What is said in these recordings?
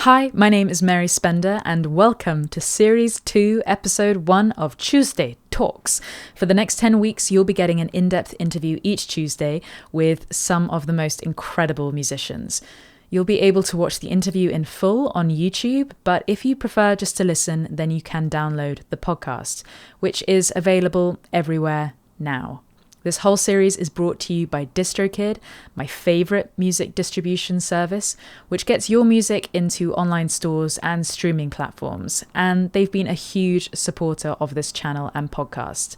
Hi, my name is Mary Spender, and welcome to Series 2, Episode 1 of Tuesday Talks. For the next 10 weeks, you'll be getting an in-depth interview each Tuesday with some of the most incredible musicians. You'll be able to watch the interview in full on YouTube, but if you prefer just to listen, then you can download the podcast, which is available everywhere now. This whole series is brought to you by DistroKid, my favourite music distribution service, which gets your music into online stores and streaming platforms, and they've been a huge supporter of this channel and podcast.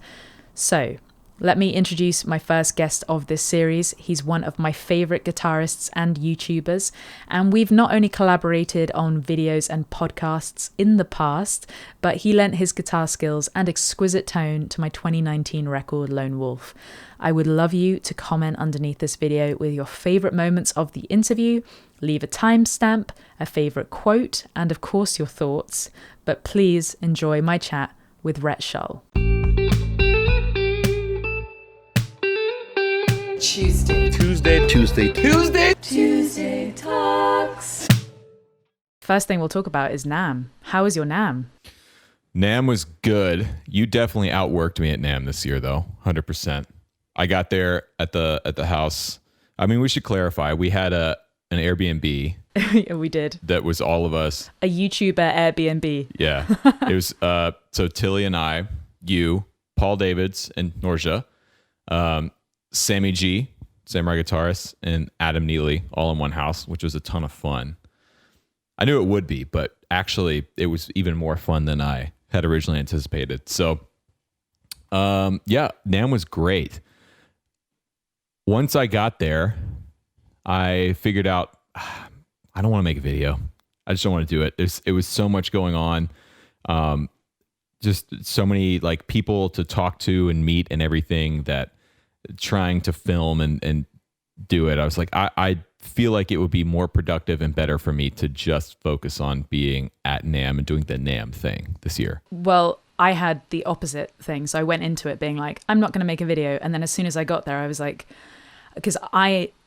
So, let me introduce my first guest of this series. He's one of my favourite guitarists and YouTubers, and we've not only collaborated on videos and podcasts in the past, but he lent his guitar skills and exquisite tone to my 2019 record, Lone Wolf. I would love you to comment underneath this video with your favourite moments of the interview, leave a timestamp, a favourite quote, and of course your thoughts, but please enjoy my chat with Rhett Shull. Tuesday Talks. First thing we'll talk about is NAMM. How was your NAMM? NAMM was good. You definitely outworked me at NAMM this year, though, 100%. I got there at the house. I mean, we should clarify. We had an Airbnb. Yeah, we did. That was all of us. A YouTuber Airbnb. Yeah. It was so Tilly and I, you, Paul Davids and Norja, Sammy G, Samurai guitarist, and Adam Neely all in one house, which was a ton of fun. I knew it would be, but actually it was even more fun than I had originally anticipated. So, NAMM was great. Once I got there, I figured out, I don't want to make a video. I just don't want to do it. It was so much going on. Just so many like people to talk to and meet and everything that trying to film and do it. I was like, I feel like it would be more productive and better for me to just focus on being at NAMM and doing the NAMM thing this year. Well, I had the opposite thing. So I went into it being like, I'm not going to make a video. And then as soon as I got there, I was like, because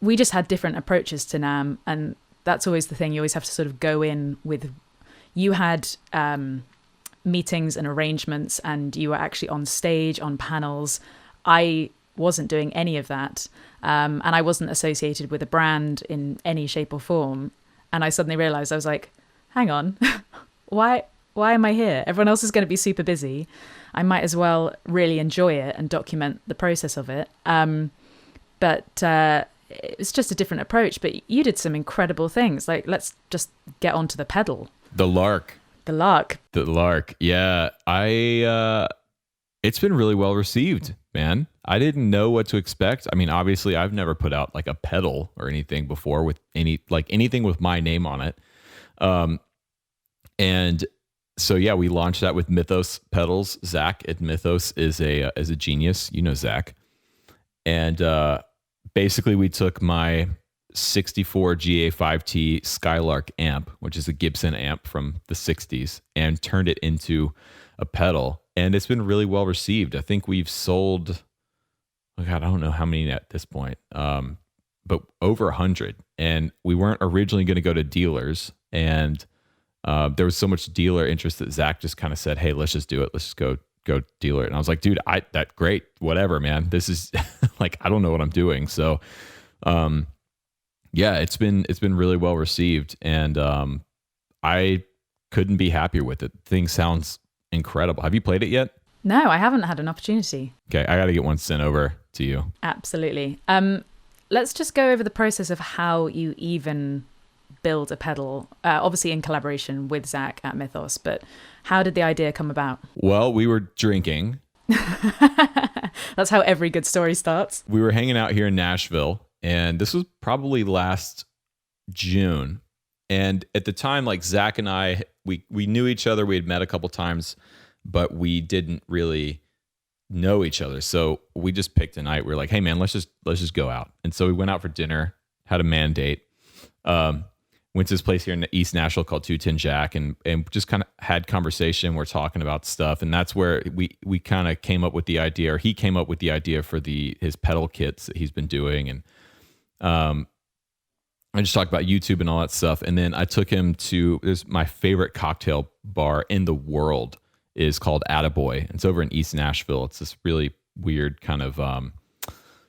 we just had different approaches to NAMM. And that's always the thing. You always have to sort of go in with, you had meetings and arrangements and you were actually on stage, on panels. I wasn't doing any of that. And I wasn't associated with a brand in any shape or form. And I suddenly realized, I was like, hang on, why am I here? Everyone else is going to be super busy. I might as well really enjoy it and document the process of it. But it's just a different approach. But you did some incredible things. Like, let's just get onto the pedal. The Lark. Yeah. It's been really well received, man. I didn't know what to expect. I mean, obviously I've never put out like a pedal or anything before with anything with my name on it. And so, yeah, we launched that with Mythos pedals. Zach at Mythos is a genius. You know, Zach. And, basically we took my 64 GA5T Skylark amp, which is a Gibson amp from the 60s, and turned it into a pedal. And it's been really well received. I think we've sold, oh God, I don't know how many at this point, but over 100. And we weren't originally going to go to dealers. And there was so much dealer interest that Zach just kind of said, hey, let's just do it. Let's just go dealer it. And I was like, dude, that great, whatever, man. This is like, I don't know what I'm doing. So, yeah, it's been really well received. And I couldn't be happier with it. Thing sounds incredible. Have you played it yet? No, I haven't had an opportunity. Okay, I got to get one sent over to you. Absolutely. Let's just go over the process of how you even build a pedal, obviously in collaboration with Zach at Mythos, but how did the idea come about? Well, we were drinking. That's how every good story starts. We were hanging out here in Nashville, and this was probably last June. And at the time, like Zach and I, we knew each other. We had met a couple times, but we didn't really know each other. So we just picked a night. We were like, hey man, let's just go out. And so we went out for dinner, had a mandate, went to this place here in East Nashville called 210 Jack and just kind of had conversation. We're talking about stuff. And that's where we kind of came up with the idea, or he came up with the idea for his pedal kits that he's been doing. And I just talked about YouTube and all that stuff. And then I took him to, there's my favorite cocktail bar in the world is called Attaboy. It's over in East Nashville. It's this really weird kind of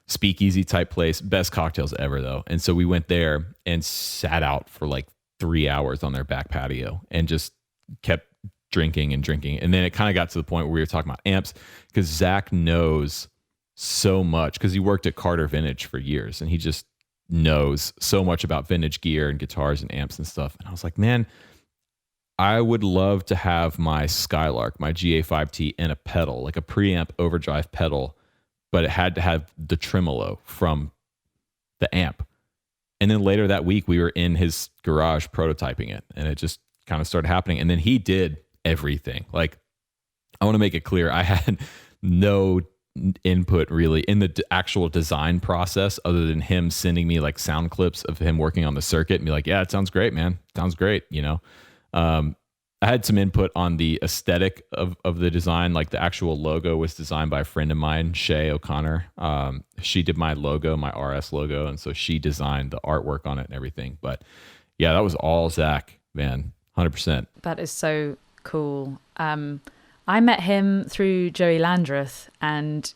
speakeasy type place. Best cocktails ever though. And so we went there and sat out for like 3 hours on their back patio and just kept drinking and drinking. And then it kind of got to the point where we were talking about amps because Zach knows so much because he worked at Carter Vintage for years and he just knows so much about vintage gear and guitars and amps and stuff. And I was like, man, I would love to have my Skylark, my GA5T, and a pedal, like a preamp overdrive pedal, but it had to have the tremolo from the amp. And then later that week, we were in his garage prototyping it, and it just kind of started happening. And then he did everything. Like, I want to make it clear, I had no input really in the actual design process other than him sending me like sound clips of him working on the circuit and be like, yeah, it sounds great, man. Sounds great. You know, I had some input on the aesthetic of the design. Like the actual logo was designed by a friend of mine, Shay O'Connor. She did my logo, my RS logo. And so she designed the artwork on it and everything. But yeah, that was all Zach, man. 100%. That is so cool. I met him through Joey Landreth, and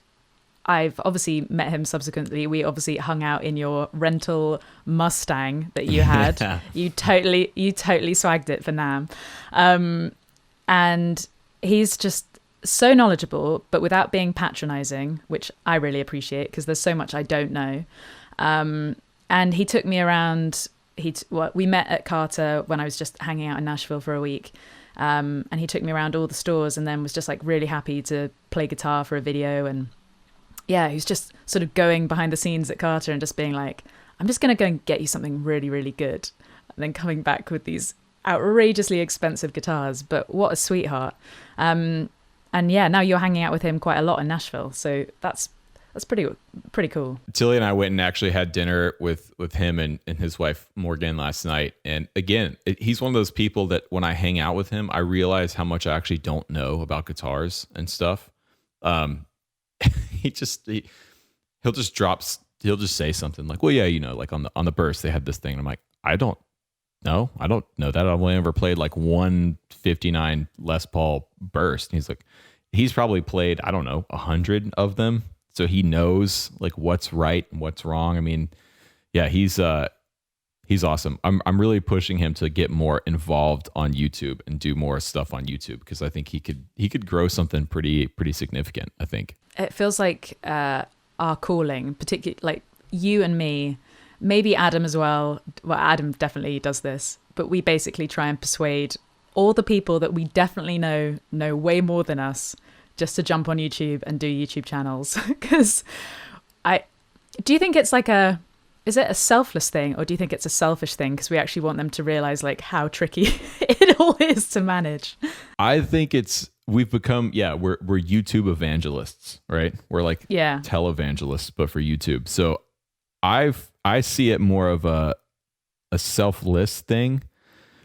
I've obviously met him subsequently. We obviously hung out in your rental Mustang that you had. Yeah. You totally swagged it for NAMM. And he's just so knowledgeable, but without being patronizing, which I really appreciate because there's so much I don't know. And he took me around. We met at Carter when I was just hanging out in Nashville for a week. And he took me around all the stores and then was just like really happy to play guitar for a video. And yeah, he was just sort of going behind the scenes at Carter and just being like, I'm just going to go and get you something really, really good. And then coming back with these outrageously expensive guitars. But what a sweetheart. And yeah, now you're hanging out with him quite a lot in Nashville. So that's pretty cool. Tilly and I went and actually had dinner with him and his wife Morgan last night. And again, he's one of those people that when I hang out with him, I realize how much I actually don't know about guitars and stuff. He'll just say something like, well, yeah, you know, like on the burst, they had this thing. And I'm like, I don't know that. I've only ever played like 159 Les Paul burst. And he's like, he's probably played, I don't know, 100 of them. So he knows like what's right and what's wrong. I mean, yeah, he's awesome. I'm really pushing him to get more involved on YouTube and do more stuff on YouTube because I think he could grow something pretty significant, I think. It feels like our calling, particularly like you and me, maybe Adam as well. Well, Adam definitely does this, but we basically try and persuade all the people that we definitely know way more than us just to jump on YouTube and do YouTube channels. Because do you think it's like is it a selfless thing or do you think it's a selfish thing? Because we actually want them to realize like how tricky it all is to manage. I think we've become, we're YouTube evangelists, right? We're like televangelists, but for YouTube. So I see it more of a selfless thing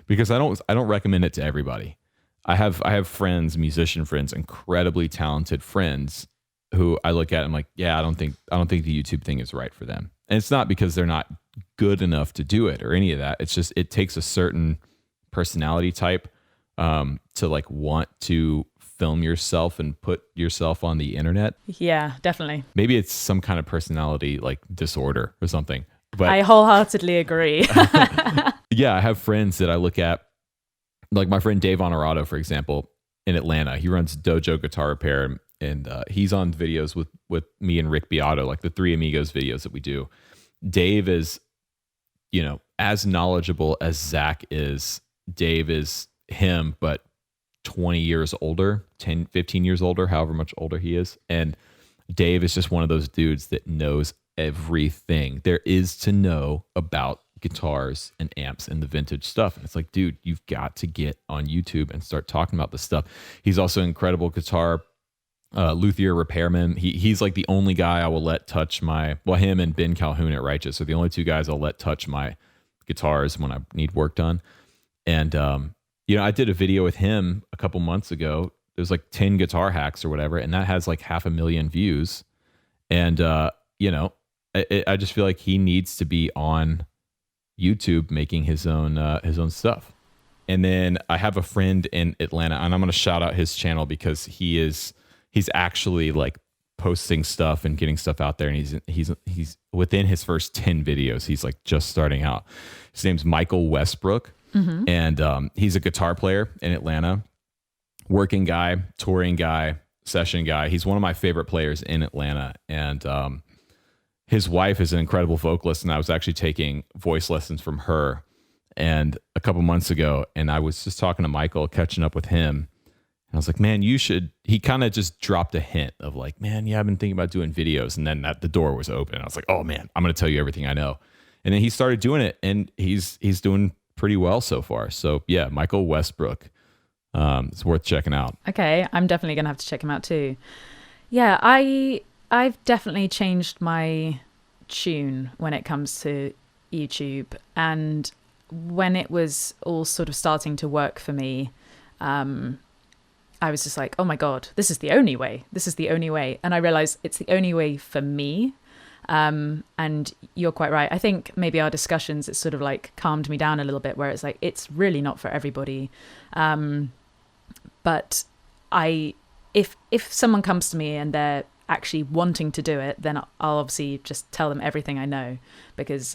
because I don't recommend it to everybody. I have friends, musician friends, incredibly talented friends who I look at and I'm like, yeah, I don't think the YouTube thing is right for them. And it's not because they're not good enough to do it or any of that. It's just, it takes a certain personality type to like want to film yourself and put yourself on the internet. Yeah, definitely. Maybe it's some kind of personality like disorder or something. But I wholeheartedly agree. Yeah, I have friends that I look at, like my friend Dave Honorato, for example, in Atlanta. He runs Dojo Guitar Repair, and he's on videos with me and Rick Beato, like the Three Amigos videos that we do. Dave is, you know, as knowledgeable as Zach is. Dave is him, but 20 years older, 10, 15 years older, however much older he is. And Dave is just one of those dudes that knows everything there is to know about guitars and amps and the vintage stuff. And it's like, dude, you've got to get on YouTube and start talking about this stuff. He's also an incredible guitar luthier repairman. He's like the only guy I will let touch him and Ben Calhoun at Righteous are the only two guys I'll let touch my guitars when I need work done. And you know, I did a video with him a couple months ago. There's like 10 guitar hacks or whatever, and that has like 500,000 views. And you know, I just feel like he needs to be on YouTube making his own stuff. And then I have a friend in Atlanta, and I'm going to shout out his channel because he's actually like posting stuff and getting stuff out there, and he's within his first 10 videos. He's like just starting out. His name's Michael Westbrook, and he's a guitar player in Atlanta, working guy, touring guy, session guy. He's one of my favorite players in Atlanta, and his wife is an incredible vocalist, and I was actually taking voice lessons from her and a couple months ago, and I was just talking to Michael, catching up with him, and I was like, man, you should. He kind of just dropped a hint of like, man, yeah, I've been thinking about doing videos, and then the door was open. I was like, oh man, I'm going to tell you everything I know. And then he started doing it, and he's doing pretty well so far. So yeah, Michael Westbrook, it's worth checking out. Okay, I'm definitely going to have to check him out too. Yeah, I've definitely changed my tune when it comes to YouTube, and when it was all sort of starting to work for me, I was just like, oh my God, this is the only way. This is the only way. And I realized it's the only way for me. And you're quite right. I think maybe our discussions, it sort of like calmed me down a little bit, where it's like, it's really not for everybody. But if someone comes to me and they're actually wanting to do it, then I'll obviously just tell them everything I know, because,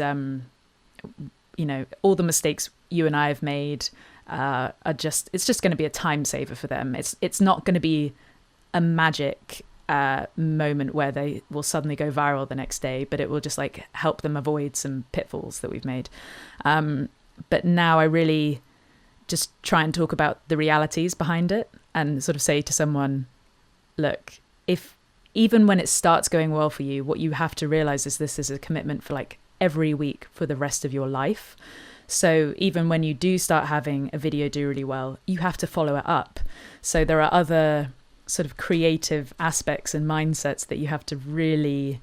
all the mistakes you and I have made it's just going to be a time saver for them. It's not going to be a magic moment where they will suddenly go viral the next day, but it will just like help them avoid some pitfalls that we've made. But now I really just try and talk about the realities behind it, and sort of say to someone, look, if even when it starts going well for you, what you have to realize is this is a commitment for like every week for the rest of your life. So even when you do start having a video do really well, you have to follow it up. So there are other sort of creative aspects and mindsets that you have to really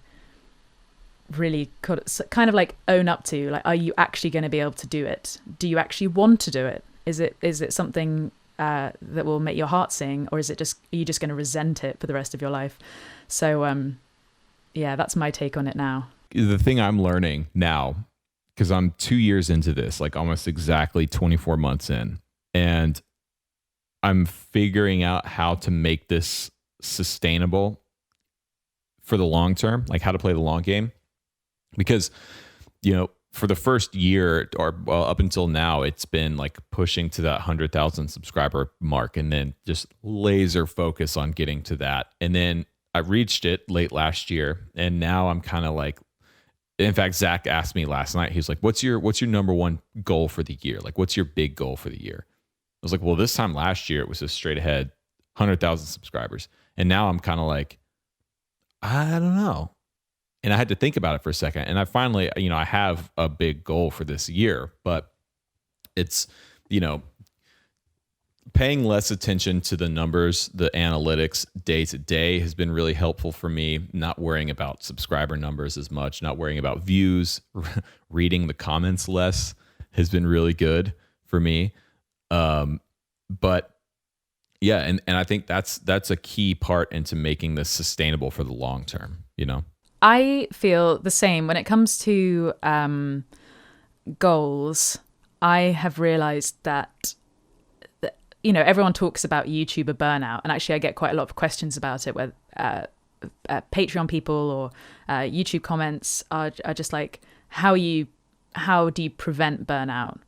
kind of like own up to. Like, are you actually going to be able to do it? Do you actually want to do it? Is it something that will make your heart sing, or are you just going to resent it for the rest of your life? So yeah, that's my take on it now. The thing I'm learning now, because I'm 2 years into this, like almost exactly 24 months in, and I'm figuring out how to make this sustainable for the long term, like how to play the long game. Because, for the first year, or well, up until now, it's been like pushing to that 100,000 subscriber mark, and then just laser focus on getting to that. And then I reached it late last year, and now I'm kind of like, in fact, Zach asked me last night, he was like, what's your number one goal for the year? Like, what's your big goal for the year? I was like, well, this time last year, it was just straight ahead, 100,000 subscribers. And now I'm kind of like, I don't know. And I had to think about it for a second. And I finally, I have a big goal for this year, but it's, paying less attention to the numbers, the analytics day to day has been really helpful for me. Not worrying about subscriber numbers as much, not worrying about views, reading the comments less has been really good for me. But yeah, and I think that's a key part into making this sustainable for the long term, I feel the same when it comes to goals. I have realized that everyone talks about YouTuber burnout, and actually I get quite a lot of questions about it, where Patreon people or YouTube comments are just like, how do you prevent burnout?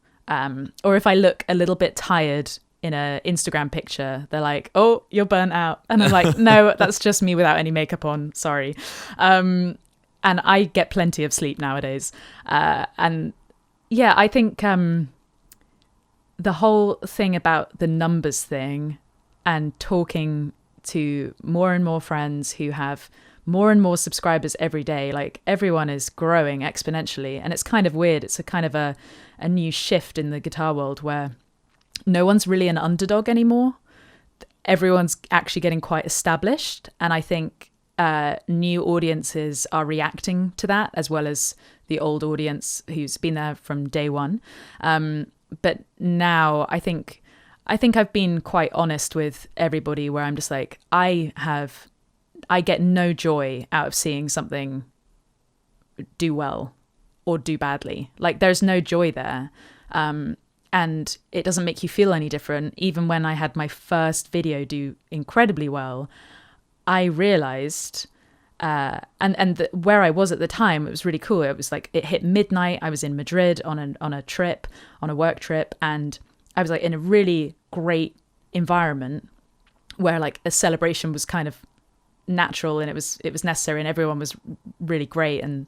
Or if I look a little bit tired in an Instagram picture, they're like, oh, you're burnt out. And I'm like, no, that's just me without any makeup on. Sorry. And I get plenty of sleep nowadays. And yeah, I think the whole thing about the numbers thing and talking to more and more friends who have more and more subscribers every day, like everyone is growing exponentially. And it's kind of weird. It's a kind of a new shift in the guitar world where no one's really an underdog anymore. Everyone's actually getting quite established. And I think new audiences are reacting to that, as well as the old audience who's been there from day one. But now I think I've been quite honest with everybody, where I'm just like, I get no joy out of seeing something do well or do badly. Like there's no joy there. And it doesn't make you feel any different. Even when I had my first video do incredibly well, I realized, where I was at the time, it was really cool. It was like, it hit midnight. I was in Madrid on a work trip. And I was like in a really great environment where like a celebration was kind of natural and it was necessary, and everyone was really great and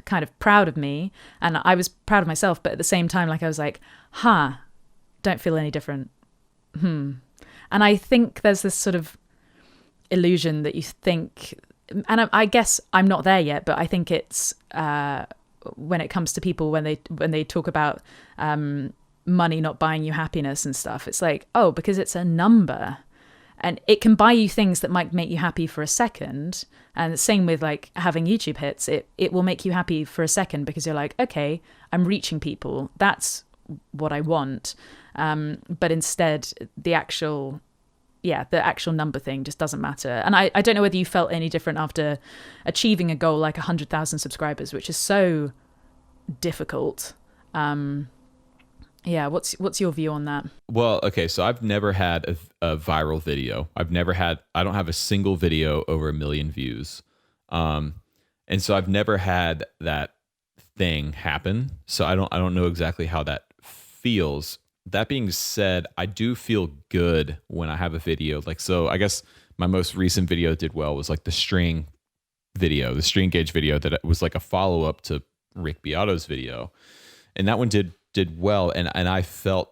kind of proud of me, and I was proud of myself, but at the same time, like I was like, don't feel any different. And I think there's this sort of illusion that you think, and I guess I'm not there yet, but I think it's when it comes to people, when they talk about money not buying you happiness and stuff, it's like, oh, because it's a number. And it can buy you things that might make you happy for a second. And the same with like having YouTube hits. It will make you happy for a second because you're like, okay, I'm reaching people. That's what I want. But instead, the actual number thing just doesn't matter. And I don't know whether you felt any different after achieving a goal like 100,000 subscribers, which is so difficult. Yeah, what's your view on that? Well, okay, so I've never had a viral video. I don't have a single video over 1 million views. And so I've never had that thing happen. So I don't know exactly how that feels. That being said, I do feel good when I have a video. Like, so I guess my most recent video did well was like the string gauge video that was like a follow-up to Rick Beato's video. And that one did well, and I felt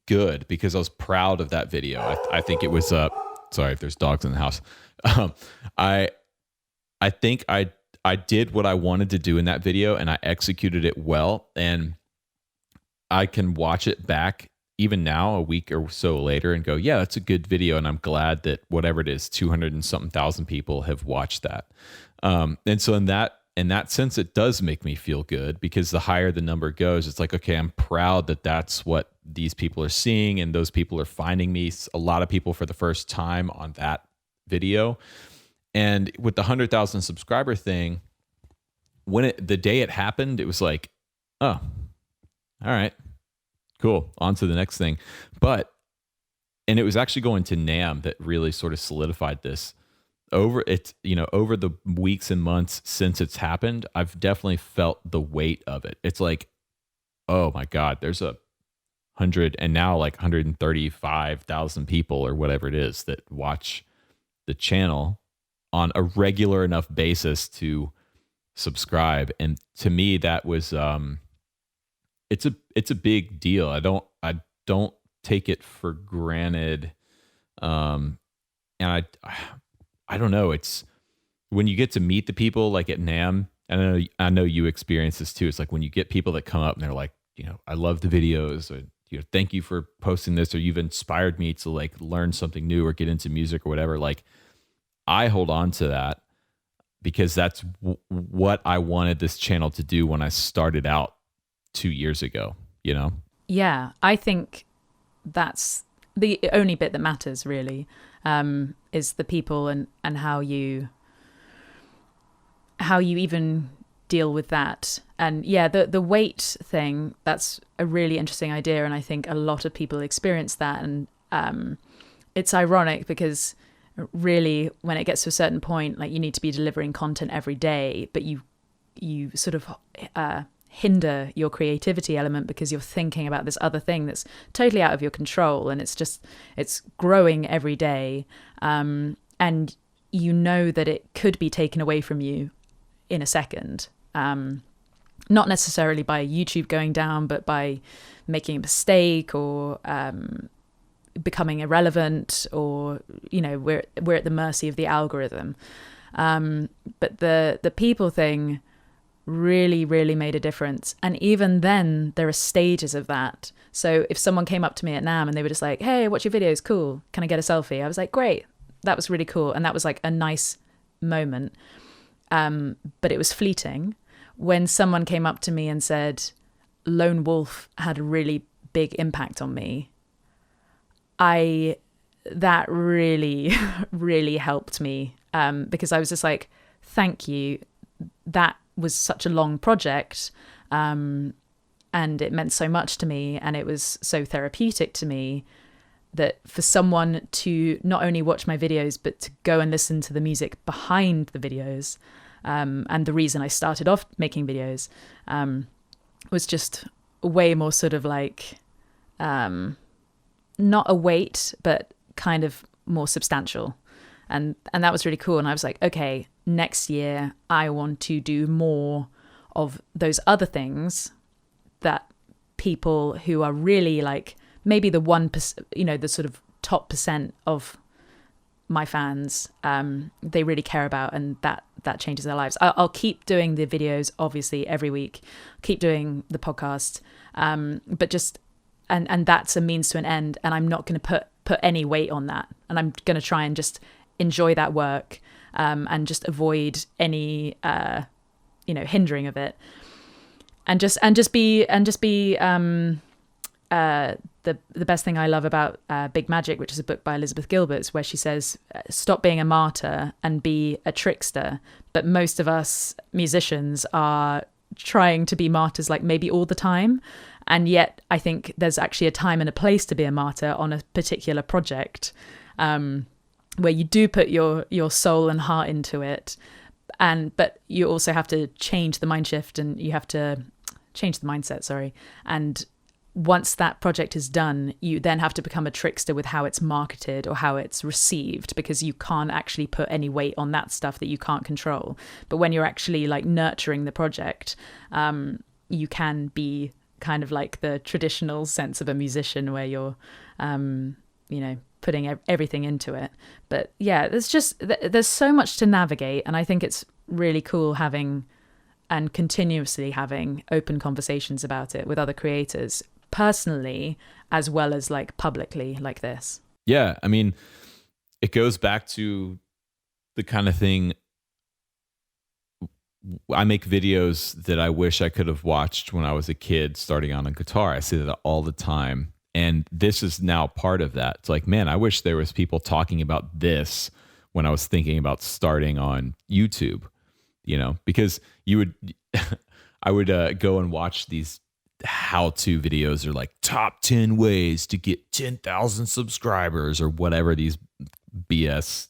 good because I was proud of that video. I think it was sorry if there's dogs in the house. I think I did what I wanted to do in that video, and I executed it well, and I can watch it back even now a week or so later and go, yeah, that's a good video, and I'm glad that whatever it is, 200 and something thousand people have watched that. And so in that sense, it does make me feel good, because the higher the number goes, it's like, okay, I'm proud that that's what these people are seeing, and those people are finding me, a lot of people for the first time on that video. And with the 100,000 subscriber thing, the day it happened, it was like, oh, all right, cool, on to the next thing. And it was actually going to NAMM that really sort of solidified this. Over the weeks and months since it's happened, I've definitely felt the weight of it. It's like, oh my God, there's 100 and now like 135,000 people or whatever it is that watch the channel on a regular enough basis to subscribe. And to me, that was it's a big deal. I don't take it for granted. And I don't know. It's when you get to meet the people like at NAMM, and I know you experience this too. It's like when you get people that come up and they're like, I love the videos, or thank you for posting this, or you've inspired me to like learn something new or get into music or whatever. Like, I hold on to that because that's what I wanted this channel to do when I started out 2 years ago. Yeah, I think that's the only bit that matters, really. Is the people and how you even deal with that. And yeah, the weight thing, that's a really interesting idea, and I think a lot of people experience that. And it's ironic because really when it gets to a certain point, like you need to be delivering content every day, but you sort of hinder your creativity element because you're thinking about this other thing that's totally out of your control, and it's growing every day, and that it could be taken away from you in a second, not necessarily by YouTube going down, but by making a mistake or becoming irrelevant, or we're at the mercy of the algorithm. But the people thing really, really made a difference. And even then, there are stages of that. So if someone came up to me at NAMM and they were just like, hey, watch your videos, cool, can I get a selfie? I was like, great, that was really cool. And that was like a nice moment. But it was fleeting. When someone came up to me and said, Lone Wolf had a really big impact on me, that really, really helped me, because I was just like, thank you. was such a long project, and it meant so much to me, and it was so therapeutic to me, that for someone to not only watch my videos, but to go and listen to the music behind the videos, and the reason I started off making videos, was just way more sort of like, not a weight, but kind of more substantial. And that was really cool. And I was like, okay, next year I want to do more of those other things that people who are really like maybe the 1%, you know, the sort of top % of my fans, they really care about, and that changes their lives. I'll keep doing the videos, obviously, every week, keep doing the podcast, but just, and that's a means to an end, and I'm not going to put any weight on that, and I'm going to try and just enjoy that work, and just avoid any, hindering of it, and just be the best thing I love about Big Magic, which is a book by Elizabeth Gilbert, where she says, stop being a martyr and be a trickster. But most of us musicians are trying to be martyrs, like maybe all the time. And yet I think there's actually a time and a place to be a martyr on a particular project, where you do put your soul and heart into it. But you also have to change the mind shift, and you have to change the mindset, sorry. And once that project is done, you then have to become a trickster with how it's marketed or how it's received, because you can't actually put any weight on that stuff that you can't control. But when you're actually like nurturing the project, you can be kind of like the traditional sense of a musician, where you're, putting everything into it. But yeah, there's so much to navigate, and I think it's really cool having and continuously having open conversations about it with other creators, personally as well as like publicly, like this. Yeah, I mean, it goes back to the kind of thing. I make videos that I wish I could have watched when I was a kid starting on a guitar. I say that all the time, and this is now part of that. It's like, man, I wish there was people talking about this when I was thinking about starting on YouTube, because I would go and watch these how-to videos, or like top 10 ways to get 10,000 subscribers, or whatever these BS,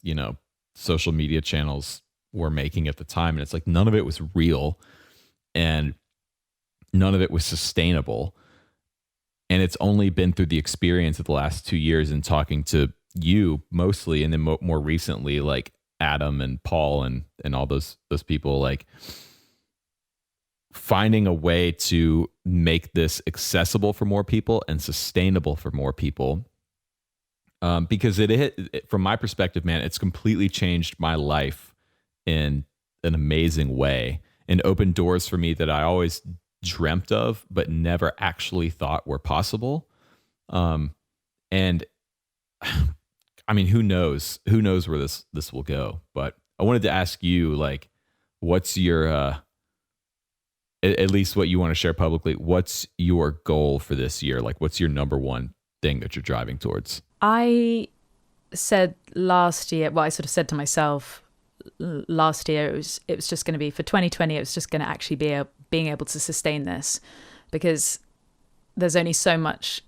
social media channels were making at the time. And it's like, none of it was real, and none of it was sustainable. And it's only been through the experience of the last 2 years and talking to you mostly, and then more recently, like Adam and Paul and all those people, like finding a way to make this accessible for more people and sustainable for more people. Because from my perspective, man, it's completely changed my life in an amazing way, and opened doors for me that I always dreamt of, but never actually thought were possible. And I mean, who knows where this will go, but I wanted to ask you, like, what's your, at least what you want to share publicly, what's your goal for this year? Like, what's your number one thing that you're driving towards? I said last year, well, I sort of said to myself last year, it was just going to be for 2020, it was just going to actually be being able to sustain this, because there's only so much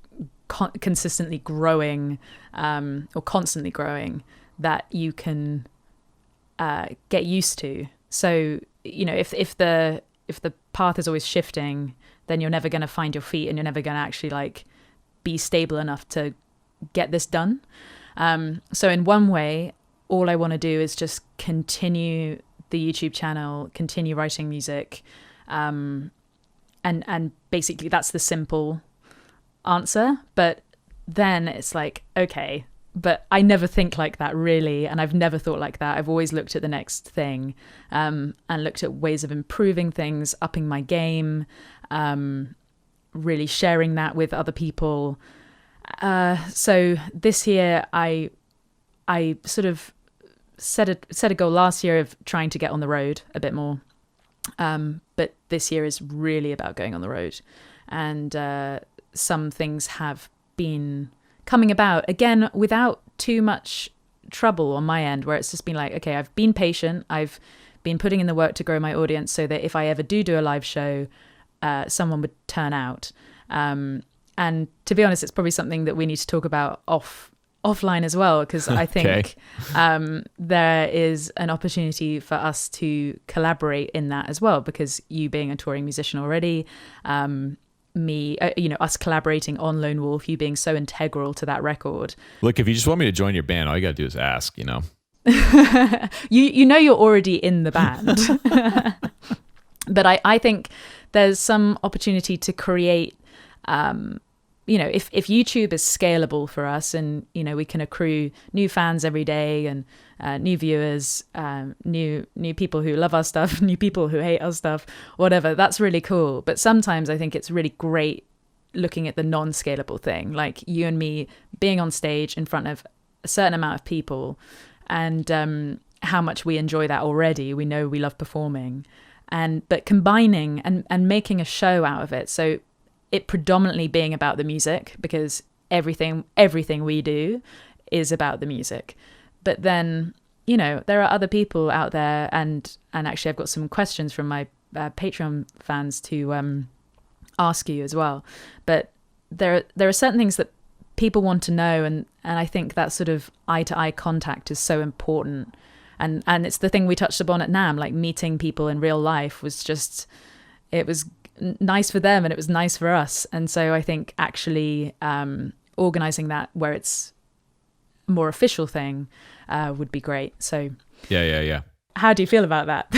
consistently growing, or constantly growing, that you can get used to. So, if the path is always shifting, then you're never going to find your feet, and you're never going to actually like be stable enough to get this done. So in one way, all I want to do is just continue the YouTube channel, continue writing music, and basically that's the simple answer. But then it's like, okay, but I never think like that, really, and I've never thought like that. I've always looked at the next thing, and looked at ways of improving things, upping my game, really sharing that with other people. So this year I sort of set a goal last year of trying to get on the road a bit more, but this year is really about going on the road, and some things have been coming about, again, without too much trouble on my end, where it's just been like, okay, I've been patient, I've been putting in the work to grow my audience so that if I ever do a live show, someone would turn out. And to be honest, it's probably something that we need to talk about offline as well, because I think there is an opportunity for us to collaborate in that as well, because you being a touring musician already, me, us collaborating on Lone Wolf, you being so integral to that record. Look, if you just want me to join your band, all you got to do is ask, you know you're already in the band. But I think there's some opportunity to create, if YouTube is scalable for us, and, we can accrue new fans every day, and new viewers, new people who love our stuff, new people who hate our stuff, whatever, that's really cool. But sometimes I think it's really great looking at the non-scalable thing, like you and me being on stage in front of a certain amount of people, and how much we enjoy that already. We know we love performing, but combining and making a show out of it. So it predominantly being about the music, because everything we do is about the music. But then, there are other people out there, and actually I've got some questions from my Patreon fans to ask you as well. But there are certain things that people want to know, and I think that sort of eye-to-eye contact is so important. And it's the thing we touched upon at NAMM, like meeting people in real life it was nice for them and it was nice for us. And so I think actually organizing that where it's a more official thing would be great. So yeah. How do you feel about that?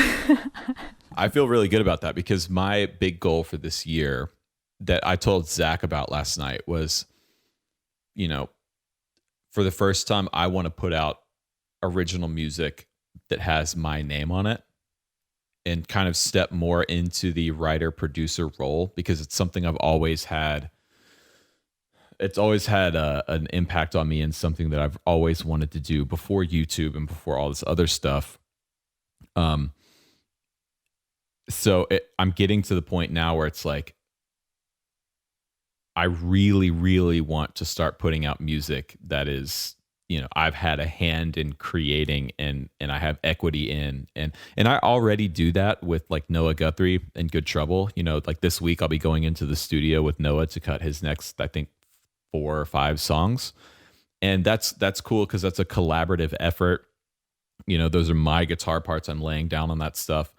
I feel really good about that, because my big goal for this year that I told Zach about last night was, for the first time, I want to put out original music that has my name on it, and kind of step more into the writer-producer role, because it's something I've always had. It's always had an impact on me, and something that I've always wanted to do before YouTube and before all this other stuff. So I'm getting to the point now where it's like, I really, really want to start putting out music that is, I've had a hand in creating and I have equity in, and I already do that with like Noah Guthrie and Good Trouble. Like this week I'll be going into the studio with Noah to cut his next, I think, 4 or 5 songs. And that's cool, because that's a collaborative effort. Those are my guitar parts I'm laying down on that stuff.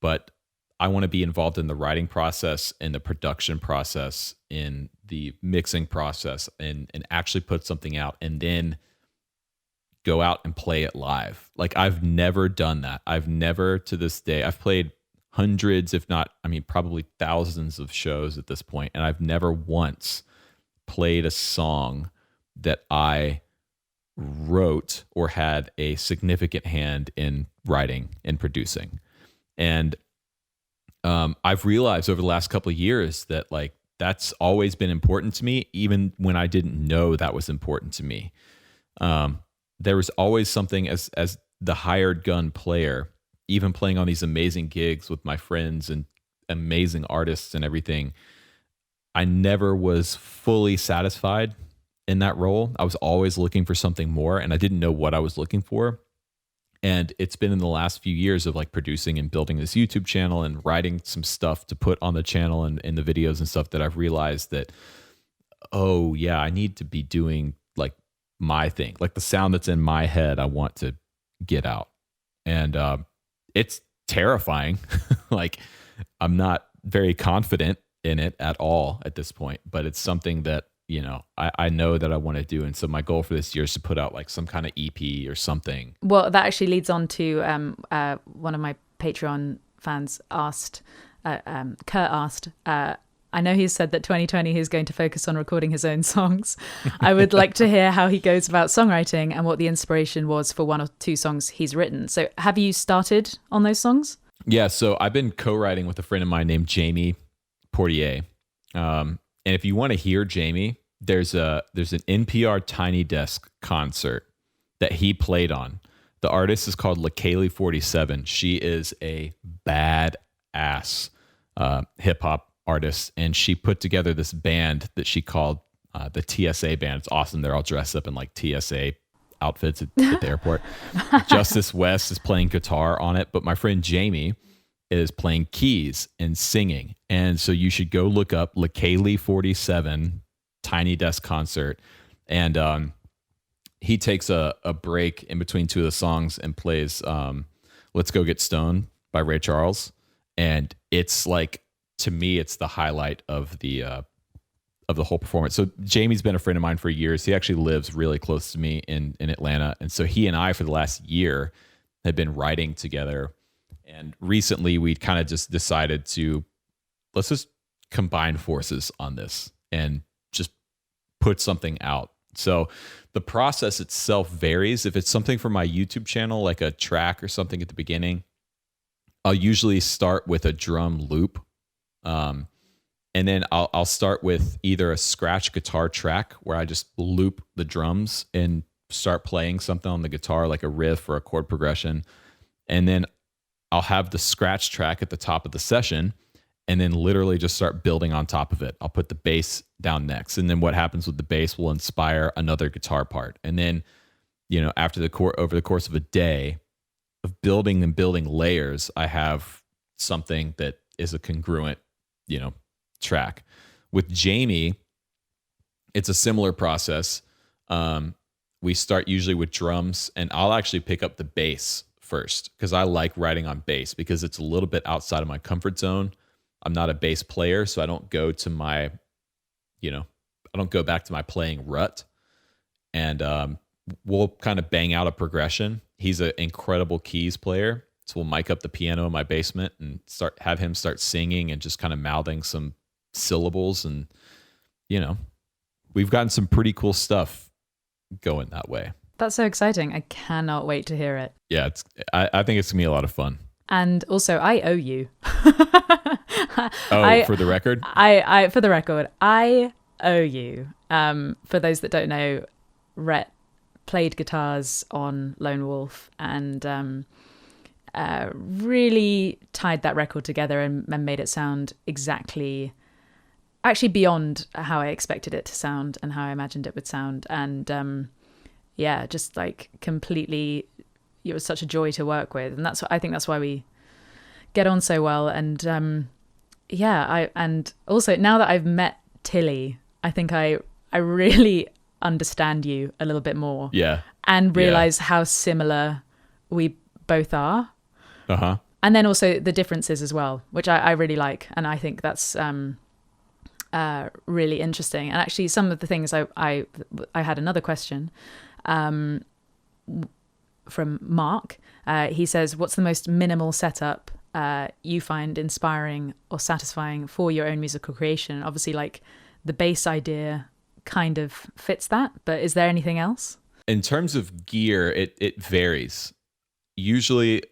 But I want to be involved in the writing process, in the production process, in the mixing process, and actually put something out and then go out and play it live. Like, I've never done that. I've never, to this day, I've played hundreds, if not, probably thousands of shows at this point, and I've never once played a song that I wrote or had a significant hand in writing and producing. And I've realized over the last couple of years that like that's always been important to me, even when I didn't know that was important to me. There was always something as the hired gun player, even playing on these amazing gigs with my friends and amazing artists and everything. I never was fully satisfied in that role. I was always looking for something more, and I didn't know what I was looking for. And it's been in the last few years of like producing and building this YouTube channel and writing some stuff to put on the channel and in the videos and stuff that I've realized that, oh yeah, I need to be doing like my thing, like the sound that's in my head, I want to get out. And it's terrifying. Like, I'm not very confident in it at all at this point, but it's something that, I know that I want to do. And so my goal for this year is to put out like some kind of EP or something. Well, that actually leads on to one of my Patreon fans asked, Kurt asked, I know he's said that 2020 he's going to focus on recording his own songs. I would like to hear how he goes about songwriting and what the inspiration was for 1 or 2 songs he's written. So have you started on those songs? Yeah, so I've been co-writing with a friend of mine named Jamie Portier. And if you want to hear Jamie, there's an NPR Tiny Desk concert that he played on. The artist is called LaKaylee 47. She is a badass hip hop artist, and she put together this band that she called the TSA band. It's awesome. They're all dressed up in like TSA outfits at the airport. Justice West is playing guitar on it, but my friend Jamie is playing keys and singing. And so you should go look up Lakaylee 47 Tiny Desk Concert. And he takes a break in between two of the songs and plays Let's Go Get Stoned by Ray Charles. And it's like, to me, it's the highlight of the whole performance. So Jamie's been a friend of mine for years. He actually lives really close to me in Atlanta. And so he and I, for the last year, have been writing together. And recently we kind of just decided to, let's just combine forces on this and just put something out. So the process itself varies. If it's something for my YouTube channel, like a track or something at the beginning, I'll usually start with a drum loop. And then I'll start with either a scratch guitar track where I just loop the drums and start playing something on the guitar, like a riff or a chord progression. And then I'll have the scratch track at the top of the session and then literally just start building on top of it. I'll put the bass down next. And then what happens with the bass will inspire another guitar part. And then, after over the course of a day of building and building layers, I have something that is a congruent, track. With Jamie, it's a similar process. We start usually with drums, and I'll actually pick up the bass first because I like writing on bass because it's a little bit outside of my comfort zone. I'm not a bass player, so I don't go to my, I don't go back to my playing rut. And we'll kind of bang out a progression. He's an incredible keys player, so we'll mic up the piano in my basement and have him start singing and just kind of mouthing some syllables. And, we've gotten some pretty cool stuff going that way. That's so exciting. I cannot wait to hear it. Yeah, I think it's going to be a lot of fun. And also, I owe you. For the record? For the record, I owe you. For those that don't know, Rhett played guitars on Lone Wolf and really tied that record together and made it sound actually beyond how I expected it to sound and how I imagined it would sound. And just like completely, it was such a joy to work with. And I think that's why we get on so well. And and also now that I've met Tilly, I think I really understand you a little bit more. Yeah. And realize how similar we both are. Uh-huh. And then also the differences as well, which I really like. And I think that's really interesting. And actually some of the things I had another question from Mark. He says, what's the most minimal setup you find inspiring or satisfying for your own musical creation? Obviously, like the bass idea kind of fits that, but is there anything else? In terms of gear, it varies. Usually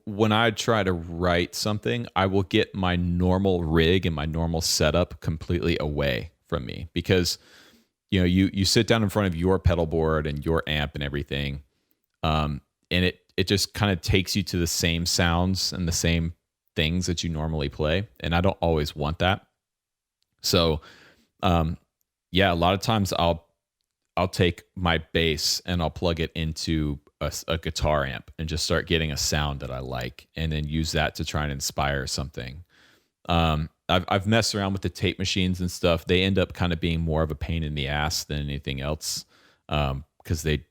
when I try to write something, I will get my normal rig and my normal setup completely away from me because you sit down in front of your pedal board and your amp and everything, and it just kind of takes you to the same sounds and the same things that you normally play, and I don't always want that. So, a lot of times I'll take my bass and I'll plug it into a guitar amp and just start getting a sound that I like, and then use that to try and inspire something. I've messed around with the tape machines and stuff. They end up kind of being more of a pain in the ass than anything else, because they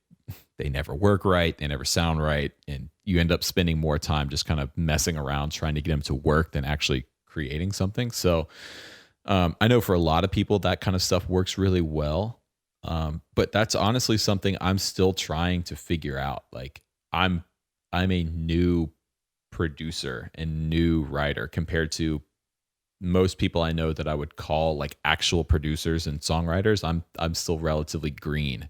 never work right, they never sound right, and you end up spending more time just kind of messing around trying to get them to work than actually creating something. So I know for a lot of people that kind of stuff works really well, but that's honestly something I'm still trying to figure out. Like I'm a new producer and new writer compared to most people I know that I would call like actual producers and songwriters. I'm still relatively green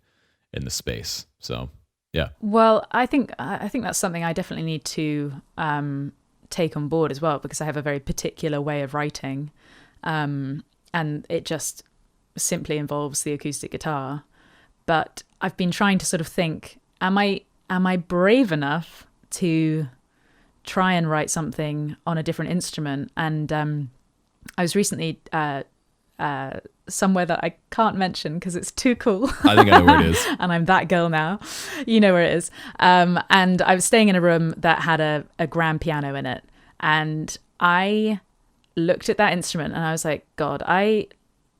in the space. So yeah. Well, I think that's something I definitely need to take on board as well, because I have a very particular way of writing, and it just simply involves the acoustic guitar. But I've been trying to sort of think, am I brave enough to try and write something on a different instrument? And I was recently somewhere that I can't mention because it's too cool. I think I know where it is. And I'm that girl now. You know where it is. And I was staying in a room that had a grand piano in it. And I looked at that instrument and I was like, God, I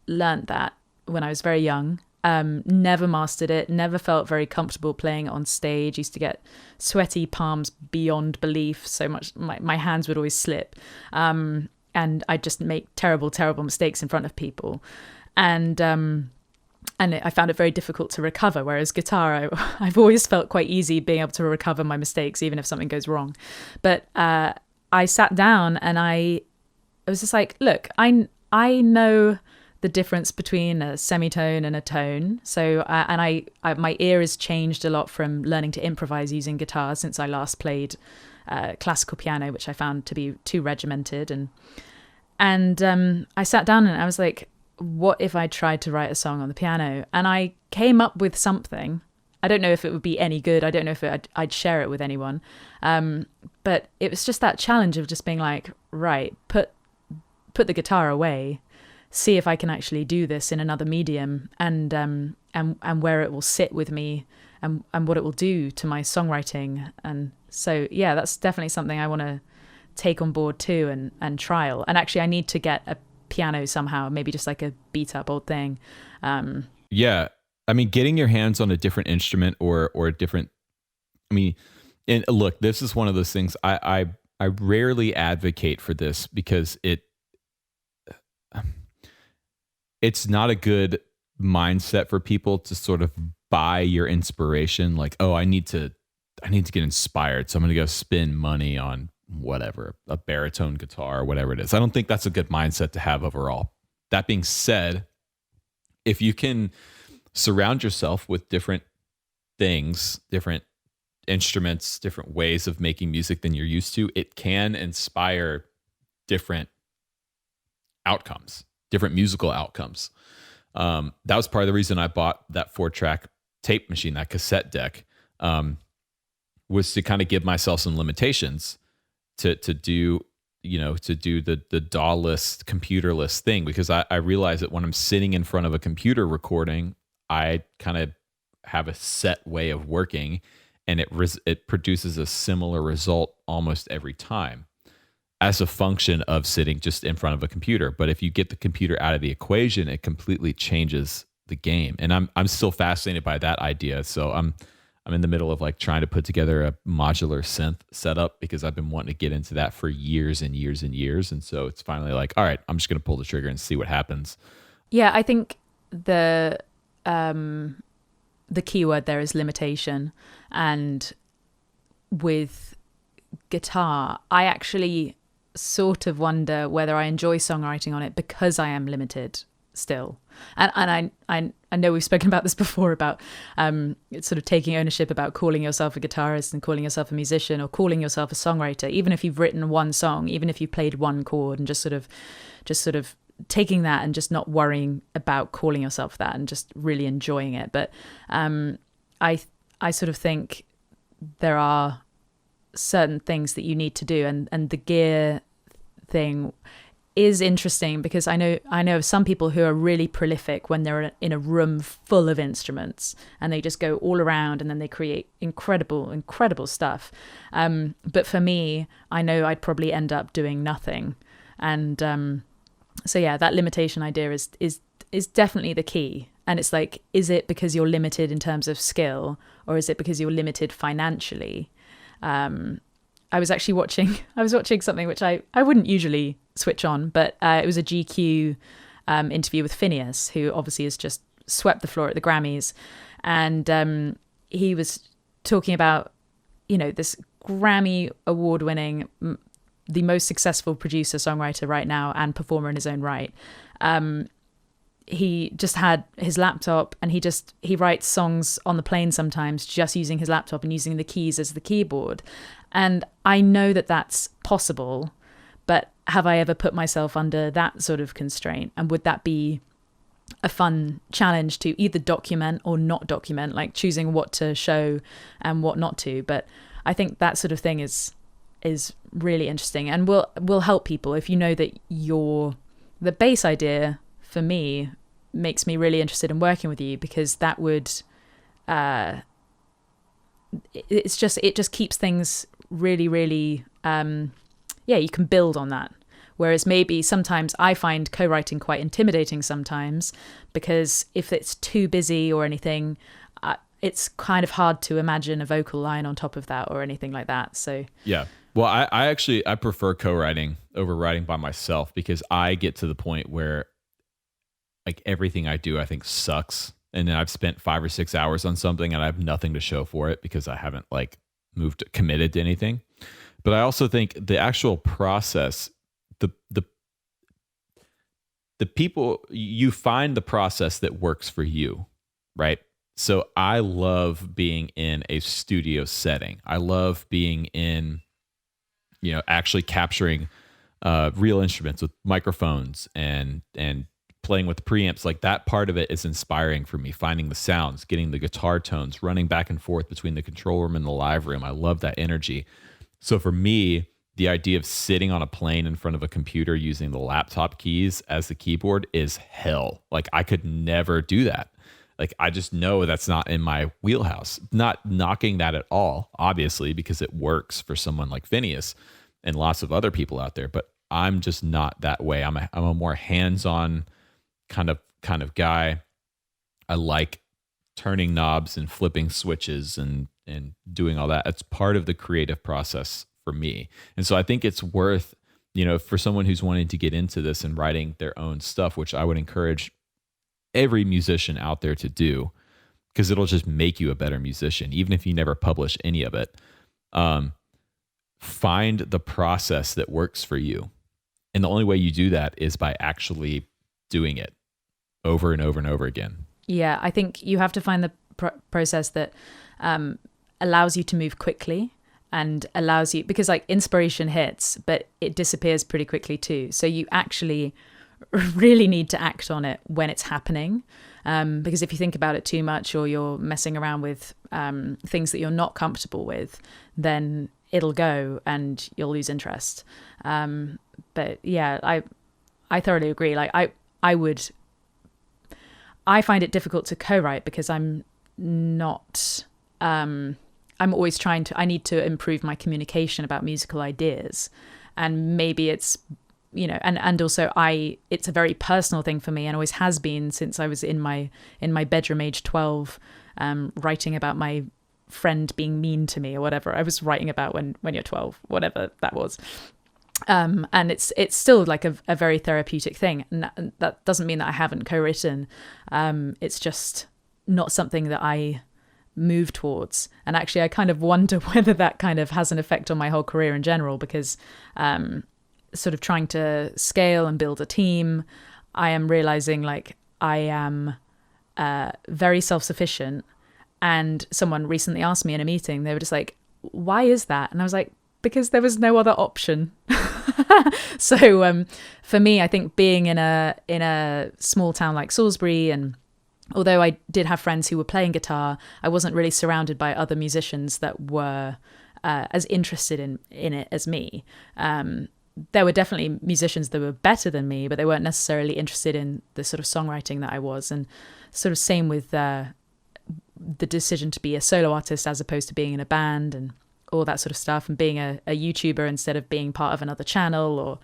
learned that when I was very young. Never mastered it, never felt very comfortable playing it on stage. Used to get sweaty palms beyond belief, so much my hands would always slip. And I'd just make terrible mistakes in front of people. And I found it very difficult to recover, whereas guitar, I've always felt quite easy being able to recover my mistakes, even if something goes wrong. But I sat down and I was just like, look, I know the difference between a semitone and a tone. So, I my ear has changed a lot from learning to improvise using guitar since I last played classical piano, which I found to be too regimented. And I sat down and I was like, what if I tried to write a song on the piano? And I came up with something. I don't know if it would be any good. I don't know if I'd share it with anyone. But it was just that challenge of just being like, right, put the guitar away, see if I can actually do this in another medium, and where it will sit with me, and what it will do to my songwriting. And so, yeah, that's definitely something I want to take on board too, and trial. And actually, I need to get a piano somehow, maybe just like a beat up old thing. Yeah. I mean, getting your hands on a different instrument or a different, I mean, and look, this is one of those things I rarely advocate for this because it's not a good mindset for people to sort of buy your inspiration. Like, oh, I need to get inspired, so I'm going to go spend money on whatever, a baritone guitar or whatever it is. I don't think that's a good mindset to have overall. That being said, if you can surround yourself with different things, different instruments, different ways of making music than you're used to, it can inspire different outcomes, different musical outcomes. That was part of the reason I bought that 4-track tape machine, that cassette deck, was to kind of give myself some limitations to do the DAW-less, computerless thing, because I realize that when I'm sitting in front of a computer recording, I kind of have a set way of working, and it produces a similar result almost every time, as a function of sitting just in front of a computer. But if you get the computer out of the equation, it completely changes the game. And I'm still fascinated by that idea. So I'm in the middle of like trying to put together a modular synth setup, because I've been wanting to get into that for years and years and years. And so it's finally like, all right, I'm just going to pull the trigger and see what happens. Yeah, I think the key word there is limitation. And with guitar, I actually sort of wonder whether I enjoy songwriting on it because I am limited still. And I know we've spoken about this before, about sort of taking ownership about calling yourself a guitarist and calling yourself a musician or calling yourself a songwriter, even if you've written one song, even if you played one chord, and just sort of taking that and just not worrying about calling yourself that and just really enjoying it. But I sort of think there are certain things that you need to do, and the gear thing is interesting, because I know of some people who are really prolific when they're in a room full of instruments and they just go all around and then they create incredible stuff. But for me, I know I'd probably end up doing nothing. And so yeah, that limitation idea is definitely the key. And it's like, is it because you're limited in terms of skill, or is it because you're limited financially? I was actually watching something which I wouldn't usually switch on, but it was a GQ interview with Phineas, who obviously has just swept the floor at the Grammys. And he was talking about, this Grammy award winning, the most successful producer, songwriter right now, and performer in his own right. He just had his laptop, and he writes songs on the plane sometimes just using his laptop and using the keys as the keyboard. And I know that that's possible, but have I ever put myself under that sort of constraint? And would that be a fun challenge to either document or not document, like choosing what to show and what not to? But I think that sort of thing is really interesting, and will help people if you know that the base idea for me makes me really interested in working with you, because that would it just keeps things really, really you can build on that. Whereas maybe sometimes I find co-writing quite intimidating sometimes, because if it's too busy or anything, it's kind of hard to imagine a vocal line on top of that or anything like that. So yeah. Well, I prefer co-writing over writing by myself, because I get to the point where like everything I do, I think sucks. And then I've spent 5 or 6 hours on something and I have nothing to show for it because I haven't like committed to anything. But I also think the actual process, the people, you find the process that works for you, right? So I love being in a studio setting. I love being in, actually capturing real instruments with microphones and playing with the preamps. Like that part of it is inspiring for me, finding the sounds, getting the guitar tones, running back and forth between the control room and the live room. I love that energy. So for me, the idea of sitting on a plane in front of a computer using the laptop keys as the keyboard is hell. Like I could never do that. Like I just know that's not in my wheelhouse. Not knocking that at all, obviously, because it works for someone like Phineas and lots of other people out there. But I'm just not that way. I'm a more hands-on kind of guy. I like turning knobs and flipping switches and doing all that. It's part of the creative process for me. And so I think it's worth, for someone who's wanting to get into this and writing their own stuff, which I would encourage every musician out there to do, because it'll just make you a better musician, even if you never publish any of it. Find the process that works for you. And the only way you do that is by actually doing it over and over and over again. Yeah, I think you have to find the process that allows you to move quickly and allows you, because like inspiration hits, but it disappears pretty quickly too. So you actually really need to act on it when it's happening. Because if you think about it too much, or you're messing around with things that you're not comfortable with, then it'll go and you'll lose interest. But yeah, I thoroughly agree. Like I find it difficult to co-write because I'm not, I'm always I need to improve my communication about musical ideas. And maybe it's, and also it's a very personal thing for me, and always has been since I was in my bedroom age 12, writing about my friend being mean to me or whatever I was writing about when you're 12, whatever that was. And it's still like a very therapeutic thing. And that doesn't mean that I haven't co-written. It's just not something that I move towards. And actually, I kind of wonder whether that kind of has an effect on my whole career in general, because sort of trying to scale and build a team, I am realizing like I am very self-sufficient. And someone recently asked me in a meeting, they were just like, why is that? And I was like, because there was no other option. So for me, I think being in a small town like Salisbury, and although I did have friends who were playing guitar, I wasn't really surrounded by other musicians that were as interested in it as me. There were definitely musicians that were better than me, but they weren't necessarily interested in the sort of songwriting that I was. And sort of same with the decision to be a solo artist as opposed to being in a band and all that sort of stuff, and being a YouTuber instead of being part of another channel. Or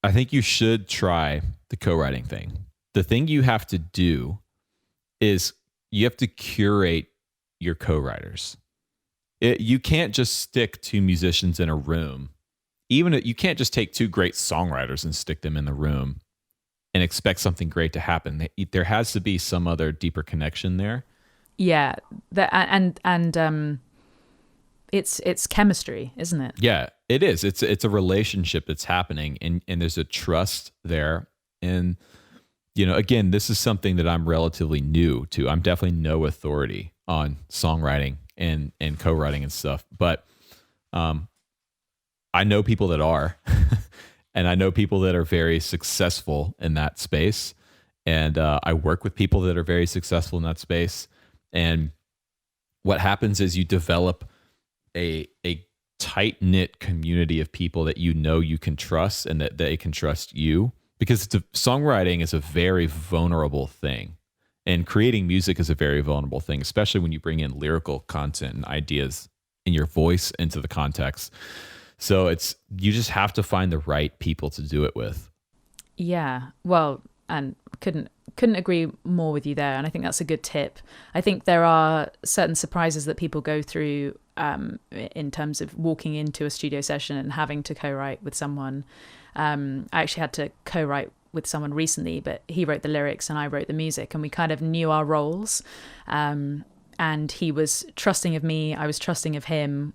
I think you should try the co-writing thing. The thing you have to do is you have to curate your co-writers. You can't just stick two musicians in a room. You can't just take two great songwriters and stick them in the room and expect something great to happen. There has to be some other deeper connection there. Yeah, it's chemistry, isn't it? Yeah, it is. It's a relationship that's happening, and there's a trust there. And again, this is something that I'm relatively new to. I'm definitely no authority on songwriting and co-writing and stuff, but I know people that are, and I know people that are very successful in that space. And I work with people that are very successful in that space. And what happens is you develop a tight-knit community of people that you can trust, and that they can trust you, because songwriting is a very vulnerable thing, and creating music is a very vulnerable thing, especially when you bring in lyrical content and ideas in your voice into the context. So you just have to find the right people to do it with. Yeah, well, and couldn't agree more with you there. And I think that's a good tip. I think there are certain surprises that people go through in terms of walking into a studio session and having to co-write with someone. I actually had to co-write with someone recently, but he wrote the lyrics and I wrote the music, and we kind of knew our roles. And he was trusting of me, I was trusting of him.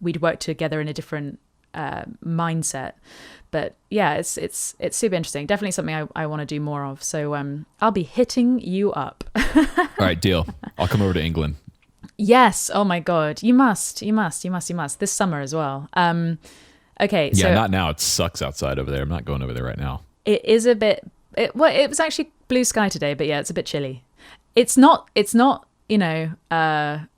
We'd worked together in a different mindset. But yeah, it's super interesting. Definitely something I want to do more of. So I'll be hitting you up. All right, deal. I'll come over to England. Yes. Oh my God. You must. This summer as well. Okay. Yeah, so not now. It sucks outside over there. I'm not going over there right now. it is a bit, it was actually blue sky today, but yeah, it's a bit chilly. It's not,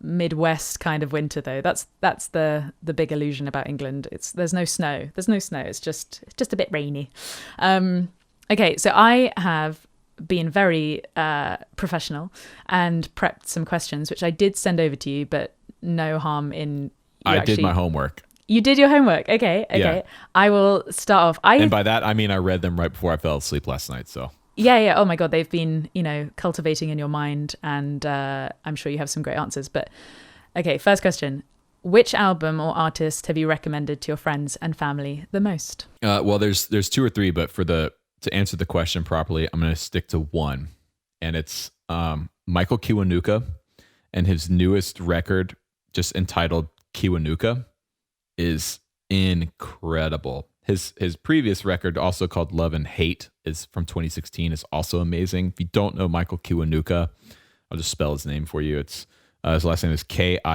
Midwest kind of winter though. That's the big illusion about England. There's no snow. It's just a bit rainy. Okay, so I have been very professional and prepped some questions, which I did send over to you, but no harm in. I did my homework. You did your homework. Okay. Yeah. I will start off. And by that I mean I read them right before I fell asleep last night. So. Yeah. Oh my God, they've been, cultivating in your mind, and I'm sure you have some great answers. But okay, first question: which album or artist have you recommended to your friends and family the most? Well, there's two or three, but to answer the question properly, I'm going to stick to one, and it's Michael Kiwanuka, and his newest record, just entitled Kiwanuka, is incredible. His previous record, also called Love and Hate, is from 2016. Is also amazing. If you don't know Michael Kiwanuka, I'll just spell his name for you. It's his last name is Kiwanuka.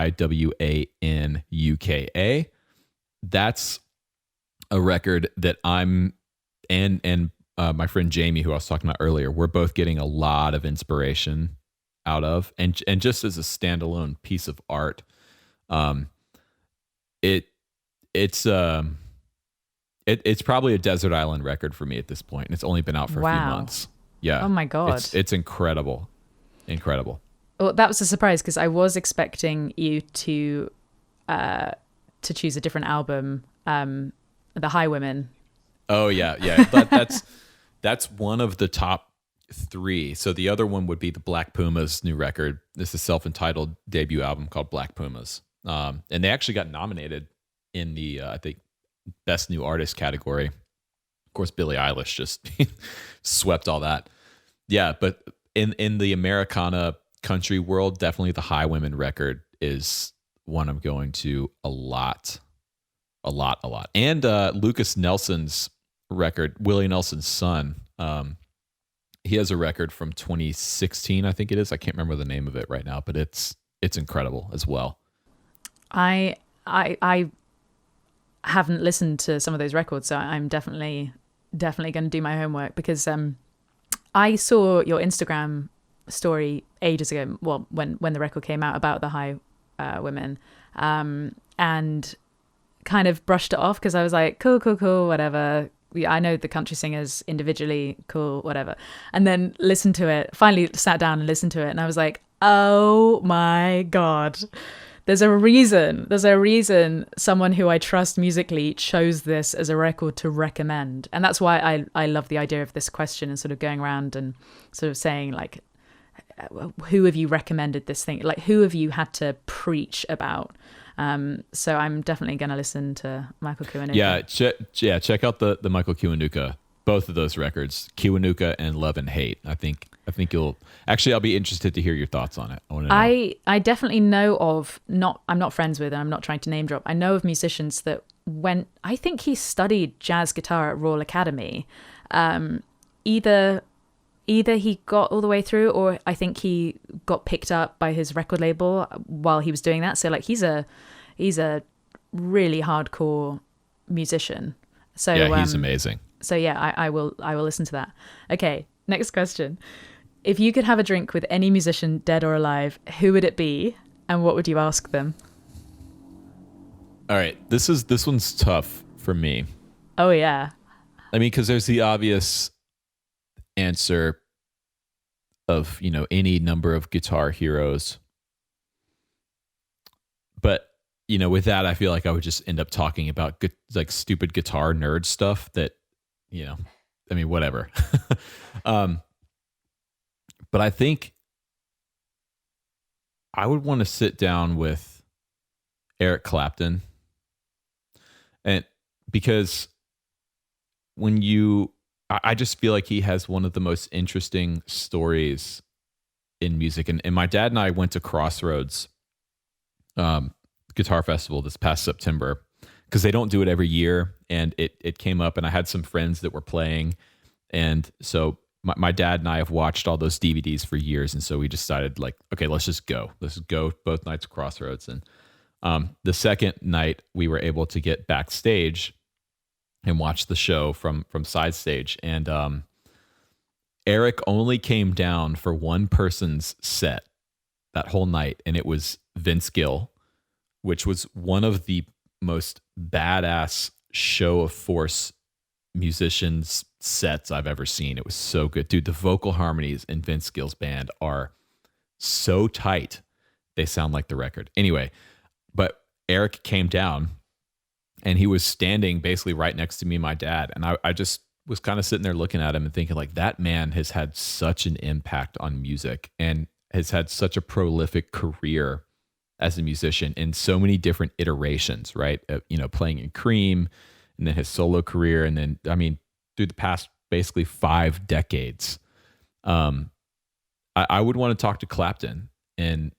That's a record that I'm and my friend Jamie, who I was talking about earlier, we're both getting a lot of inspiration out of, and just as a standalone piece of art, it's probably a desert island record for me at this point, and it's only been out for a few months. Yeah. Oh my God. It's incredible. Well, that was a surprise because I was expecting you to choose a different album, The Highwomen. Oh yeah. But that's one of the top three. So the other one would be the Black Pumas' new record. This is a self-entitled debut album called Black Pumas. And they actually got nominated in the I think Best New Artist category. Of course, Billie Eilish just swept all that. Yeah, but in the Americana country world, definitely the Highwomen record is one I'm going to a lot. And Lucas Nelson's record, Willie Nelson's son, he has a record from 2016, I think it is. I can't remember the name of it right now, but it's incredible as well. I haven't listened to some of those records, so I'm definitely going to do my homework, because I saw your Instagram story ages ago, well, when the record came out, about the Highwomen, and kind of brushed it off because I was like, cool, whatever. I know the country singers individually, cool, whatever. And then listened to it, finally sat down and listened to it, and I was like, oh my God. There's a reason someone who I trust musically chose this as a record to recommend. And that's why I love the idea of this question and sort of going around and sort of saying, like, who have you recommended this thing? Like, who have you had to preach about? So I'm definitely going to listen to Michael Kiwanuka. Check out the Michael Kiwanuka, both of those records, Kiwanuka and Love and Hate. I think you'll actually, I'll be interested to hear your thoughts on it. I definitely know of, I'm not friends with, and I'm not trying to name drop. I know of musicians that I think he studied jazz guitar at Royal Academy. Either he got all the way through, or I think he got picked up by his record label while he was doing that. So like he's a really hardcore musician. So yeah, he's amazing. So yeah, I will listen to that. Okay, next question. If you could have a drink with any musician, dead or alive, who would it be, and what would you ask them? All right, this one's tough for me. Oh yeah. I mean, because there's the obvious answer of, any number of guitar heroes. But, with that, I feel like I would just end up talking about like stupid guitar nerd stuff that, whatever. But I think I would want to sit down with Eric Clapton, and because I just feel like he has one of the most interesting stories in music. And my dad and I went to Crossroads Guitar Festival this past September because they don't do it every year. And it came up, and I had some friends that were playing. And so my dad and I have watched all those DVDs for years. And so we decided, like, okay, let's just go. Let's go both nights of Crossroads. And the second night we were able to get backstage and watch the show from side stage. And Eric only came down for one person's set that whole night, and it was Vince Gill, which was one of the most badass show of force musicians sets I've ever seen. It was so good. Dude, the vocal harmonies in Vince Gill's band are so tight. They sound like the record. Anyway, but Eric came down, and he was standing basically right next to me and my dad. And I just was kind of sitting there looking at him and thinking, like, that man has had such an impact on music and has had such a prolific career as a musician in so many different iterations, right? Playing in Cream, and then his solo career. And then, through the past basically 5 decades, I would want to talk to Clapton and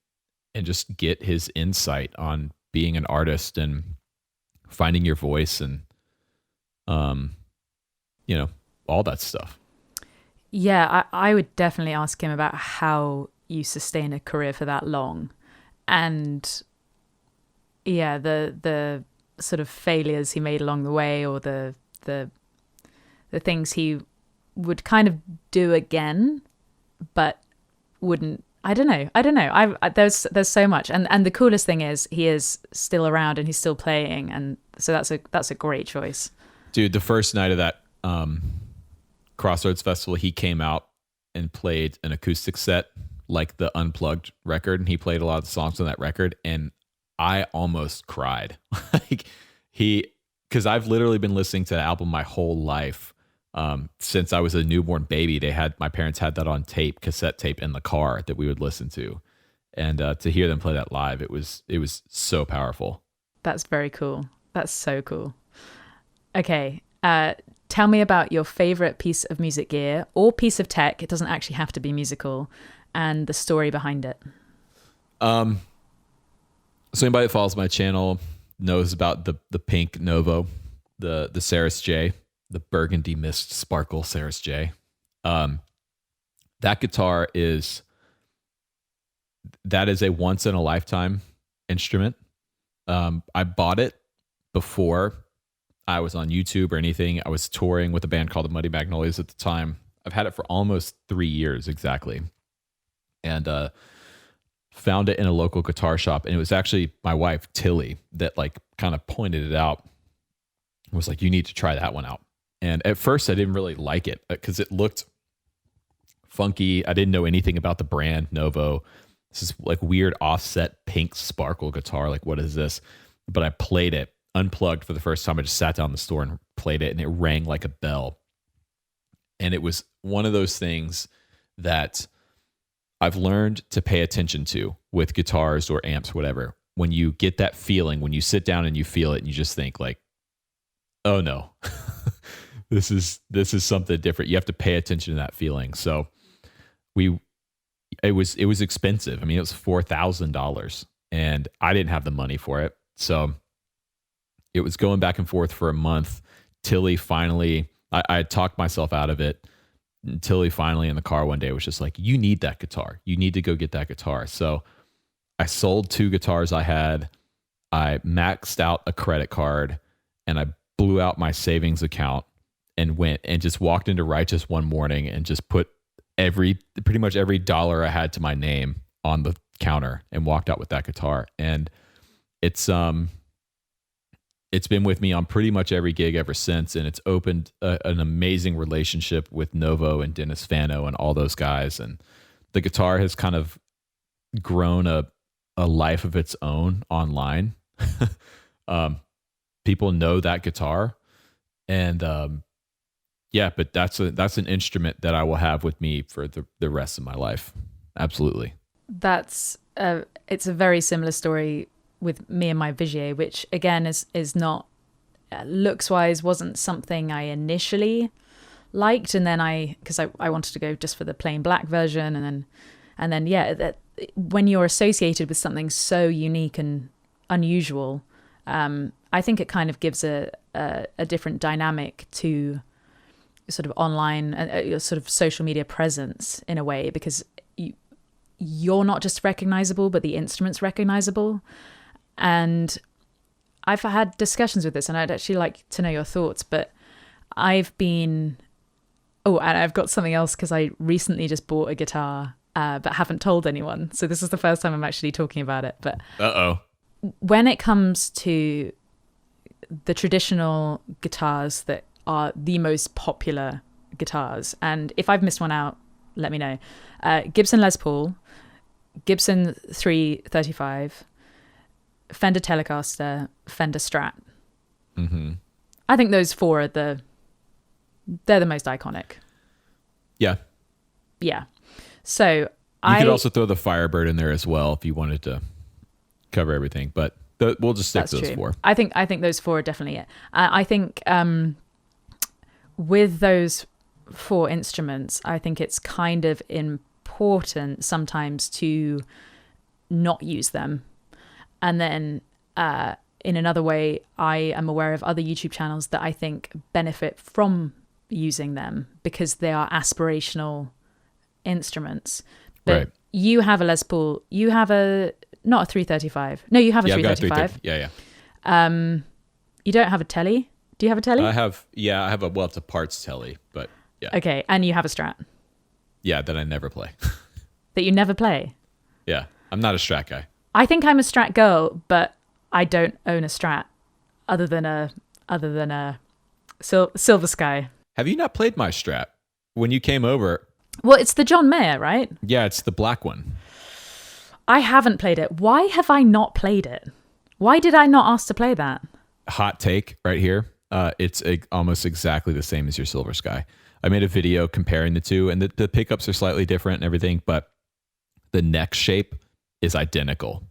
just get his insight on being an artist and finding your voice and, all that stuff. Yeah, I would definitely ask him about how you sustain a career for that long. And yeah, the sort of failures he made along the way, or the things he would kind of do again, but wouldn't. I don't know. There's so much, and the coolest thing is he is still around and he's still playing, and so that's a great choice. Dude, the first night of that Crossroads Festival, he came out and played an acoustic set, like the Unplugged record, and he played a lot of the songs on that record, and I almost cried. Because I've literally been listening to the album my whole life. Since I was a newborn baby, my parents had that on cassette tape in the car that we would listen to. And to hear them play that live, it was so powerful. That's very cool. That's so cool. Okay. Tell me about your favorite piece of music gear or piece of tech. It doesn't actually have to be musical, and the story behind it. So anybody that follows my channel knows about the pink Novo, the Saris J, the burgundy mist sparkle Saris J. That guitar is a once in a lifetime instrument. I bought it before I was on YouTube or anything. I was touring with a band called the Muddy Magnolias at the time. I've had it for almost 3 years exactly. And found it in a local guitar shop. And it was actually my wife, Tilly, that like kind of pointed it out. Was like, you need to try that one out. And at first I didn't really like it because it looked funky. I didn't know anything about the brand Novo. This is like weird offset pink sparkle guitar. Like, what is this? But I played it unplugged for the first time. I just sat down in the store and played it, and it rang like a bell. And it was one of those things that I've learned to pay attention to with guitars or amps, whatever. When you get that feeling, when you sit down and you feel it and you just think like, oh no, this is something different. You have to pay attention to that feeling. So it was expensive. I mean, it was $4,000 and I didn't have the money for it. So it was going back and forth for a month. Tilly finally, I had talked myself out of it. And Tilly finally in the car one day was just like, you need that guitar. You need to go get that guitar. So I sold 2 guitars I had. I maxed out a credit card and I blew out my savings account and went and just walked into Righteous one morning and just put pretty much every dollar I had to my name on the counter and walked out with that guitar. And it's it's been with me on pretty much every gig ever since, and it's opened an amazing relationship with Novo and Dennis Fano and all those guys. And the guitar has kind of grown a life of its own online. People know that guitar, and but that's an instrument that I will have with me for the rest of my life. Absolutely. It's a very similar story with me and my Vigier, which again is not looks wise wasn't something I initially liked, and then because I wanted to go just for the plain black version, and then that when you're associated with something so unique and unusual, I think it kind of gives a different dynamic to sort of online your sort of social media presence in a way, because you're not just recognizable, but the instrument's recognizable. And I've had discussions with this, and I'd actually like to know your thoughts, but and I've got something else, because I recently just bought a guitar, but haven't told anyone. So this is the first time I'm actually talking about it. But when it comes to the traditional guitars that are the most popular guitars, and if I've missed one out, let me know. Gibson Les Paul, Gibson 335, Fender Telecaster, Fender Strat. Mm-hmm. I think those four are they're the most iconic. Yeah. Yeah. So you could also throw the Firebird in there as well if you wanted to cover everything, but we'll just stick to those four. I think those four are definitely it. I think with those four instruments, I think it's kind of important sometimes to not use them. And then in another way, I am aware of other YouTube channels that I think benefit from using them because they are aspirational instruments. But right. You have a Les Paul. You have not a 335. No, you have a 335. Yeah. You don't have a Telly? Do you have a Telly? I have it's a parts Telly, but yeah. Okay, and you have a Strat? Yeah, that I never play. That you never play? Yeah, I'm not a Strat guy. I think I'm a Strat girl, but I don't own a Strat other than a Silver Sky. Have you not played my Strat? When you came over... Well, it's the John Mayer, right? Yeah, it's the black one. I haven't played it. Why have I not played it? Why did I not ask to play that? Hot take right here. It's almost exactly the same as your Silver Sky. I made a video comparing the two, and the pickups are slightly different and everything, but the neck shape is identical.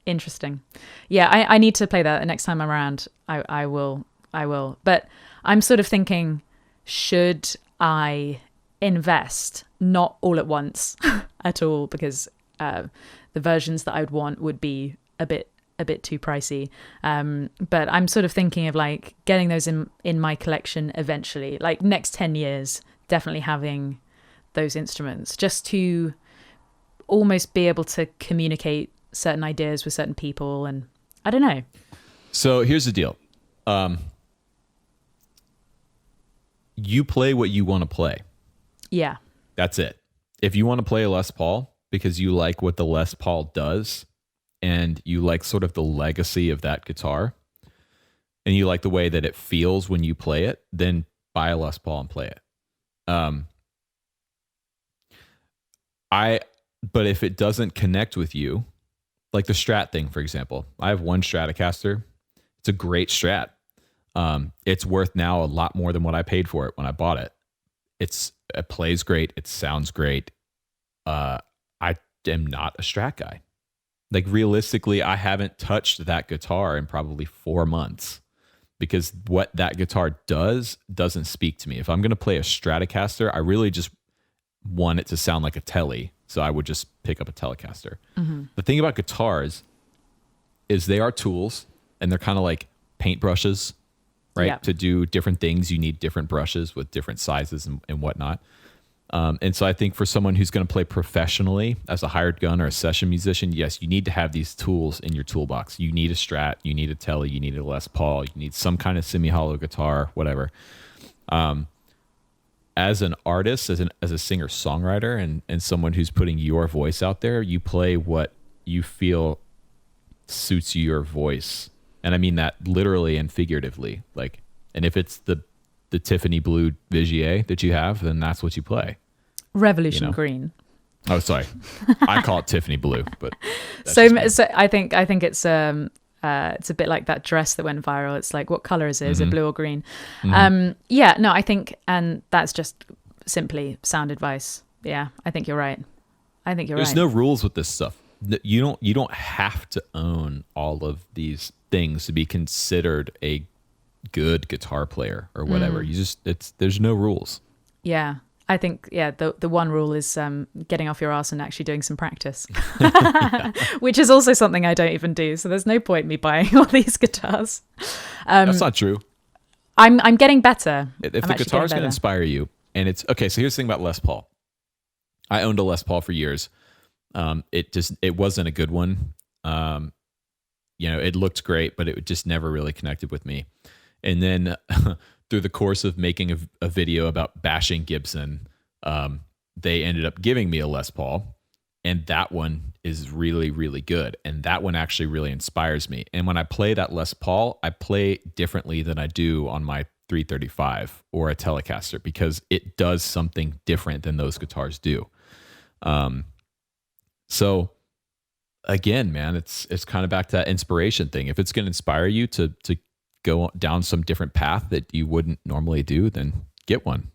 Interesting. Yeah, I need to play that the next time I'm around. I will. But I'm sort of thinking, should I invest not all at once at all, because the versions that I would want would be a bit too pricey. But I'm sort of thinking of like getting those in my collection eventually, like next 10 years, definitely having those instruments just to almost be able to communicate certain ideas with certain people. And I don't know. So here's the deal. You play what you want to play. Yeah. That's it. If you want to play a Les Paul because you like what the Les Paul does and you like sort of the legacy of that guitar and you like the way that it feels when you play it, then buy a Les Paul and play it. But if it doesn't connect with you, like the Strat thing, for example, I have one Stratocaster. It's a great Strat. It's worth now a lot more than what I paid for it when I bought it. It plays great. It sounds great. I am not a Strat guy. Like realistically, I haven't touched that guitar in probably 4 months because what that guitar doesn't speak to me. If I'm going to play a Stratocaster, I really just want it to sound like a Telly. So I would just pick up a Telecaster. Mm-hmm. The thing about guitars is they are tools and they're kind of like paintbrushes, right? Yep. To do different things, you need different brushes with different sizes and whatnot. And so I think for someone who's going to play professionally as a hired gun or a session musician, yes, you need to have these tools in your toolbox. You need a Strat, you need a Telly, you need a Les Paul, you need some kind of semi-hollow guitar, whatever. As an artist, as a singer-songwriter and someone who's putting your voice out there, you play what you feel suits your voice And I mean that literally and figuratively. Like, and if it's the Tiffany blue Vigier that you have, then that's what you play. Revolution green. Oh, sorry. I call it Tiffany blue, but so I think it's a bit like that dress that went viral. It's like, what color is it? Is it blue or green? Yeah, no, I think, and that's just simply sound advice. Yeah, I think you're right. There's no rules with this stuff. You don't have to own all of these things to be considered a good guitar player or whatever. There's no rules. Yeah. I think, the one rule is getting off your ass and actually doing some practice, which is also something I don't even do. So there's no point me buying all these guitars. That's not true. I'm getting better. If the guitar is going to inspire you, and it's okay. So here's the thing about Les Paul. I owned a Les Paul for years. It wasn't a good one. It looked great, but it just never really connected with me. And then through the course of making a video about bashing Gibson, they ended up giving me a Les Paul, and that one is really, really good. And that one actually really inspires me. And when I play that Les Paul, I play differently than I do on my 335 or a Telecaster, because it does something different than those guitars do. So again, man, it's kind of back to that inspiration thing. If it's going to inspire you to go down some different path that you wouldn't normally do, then get one.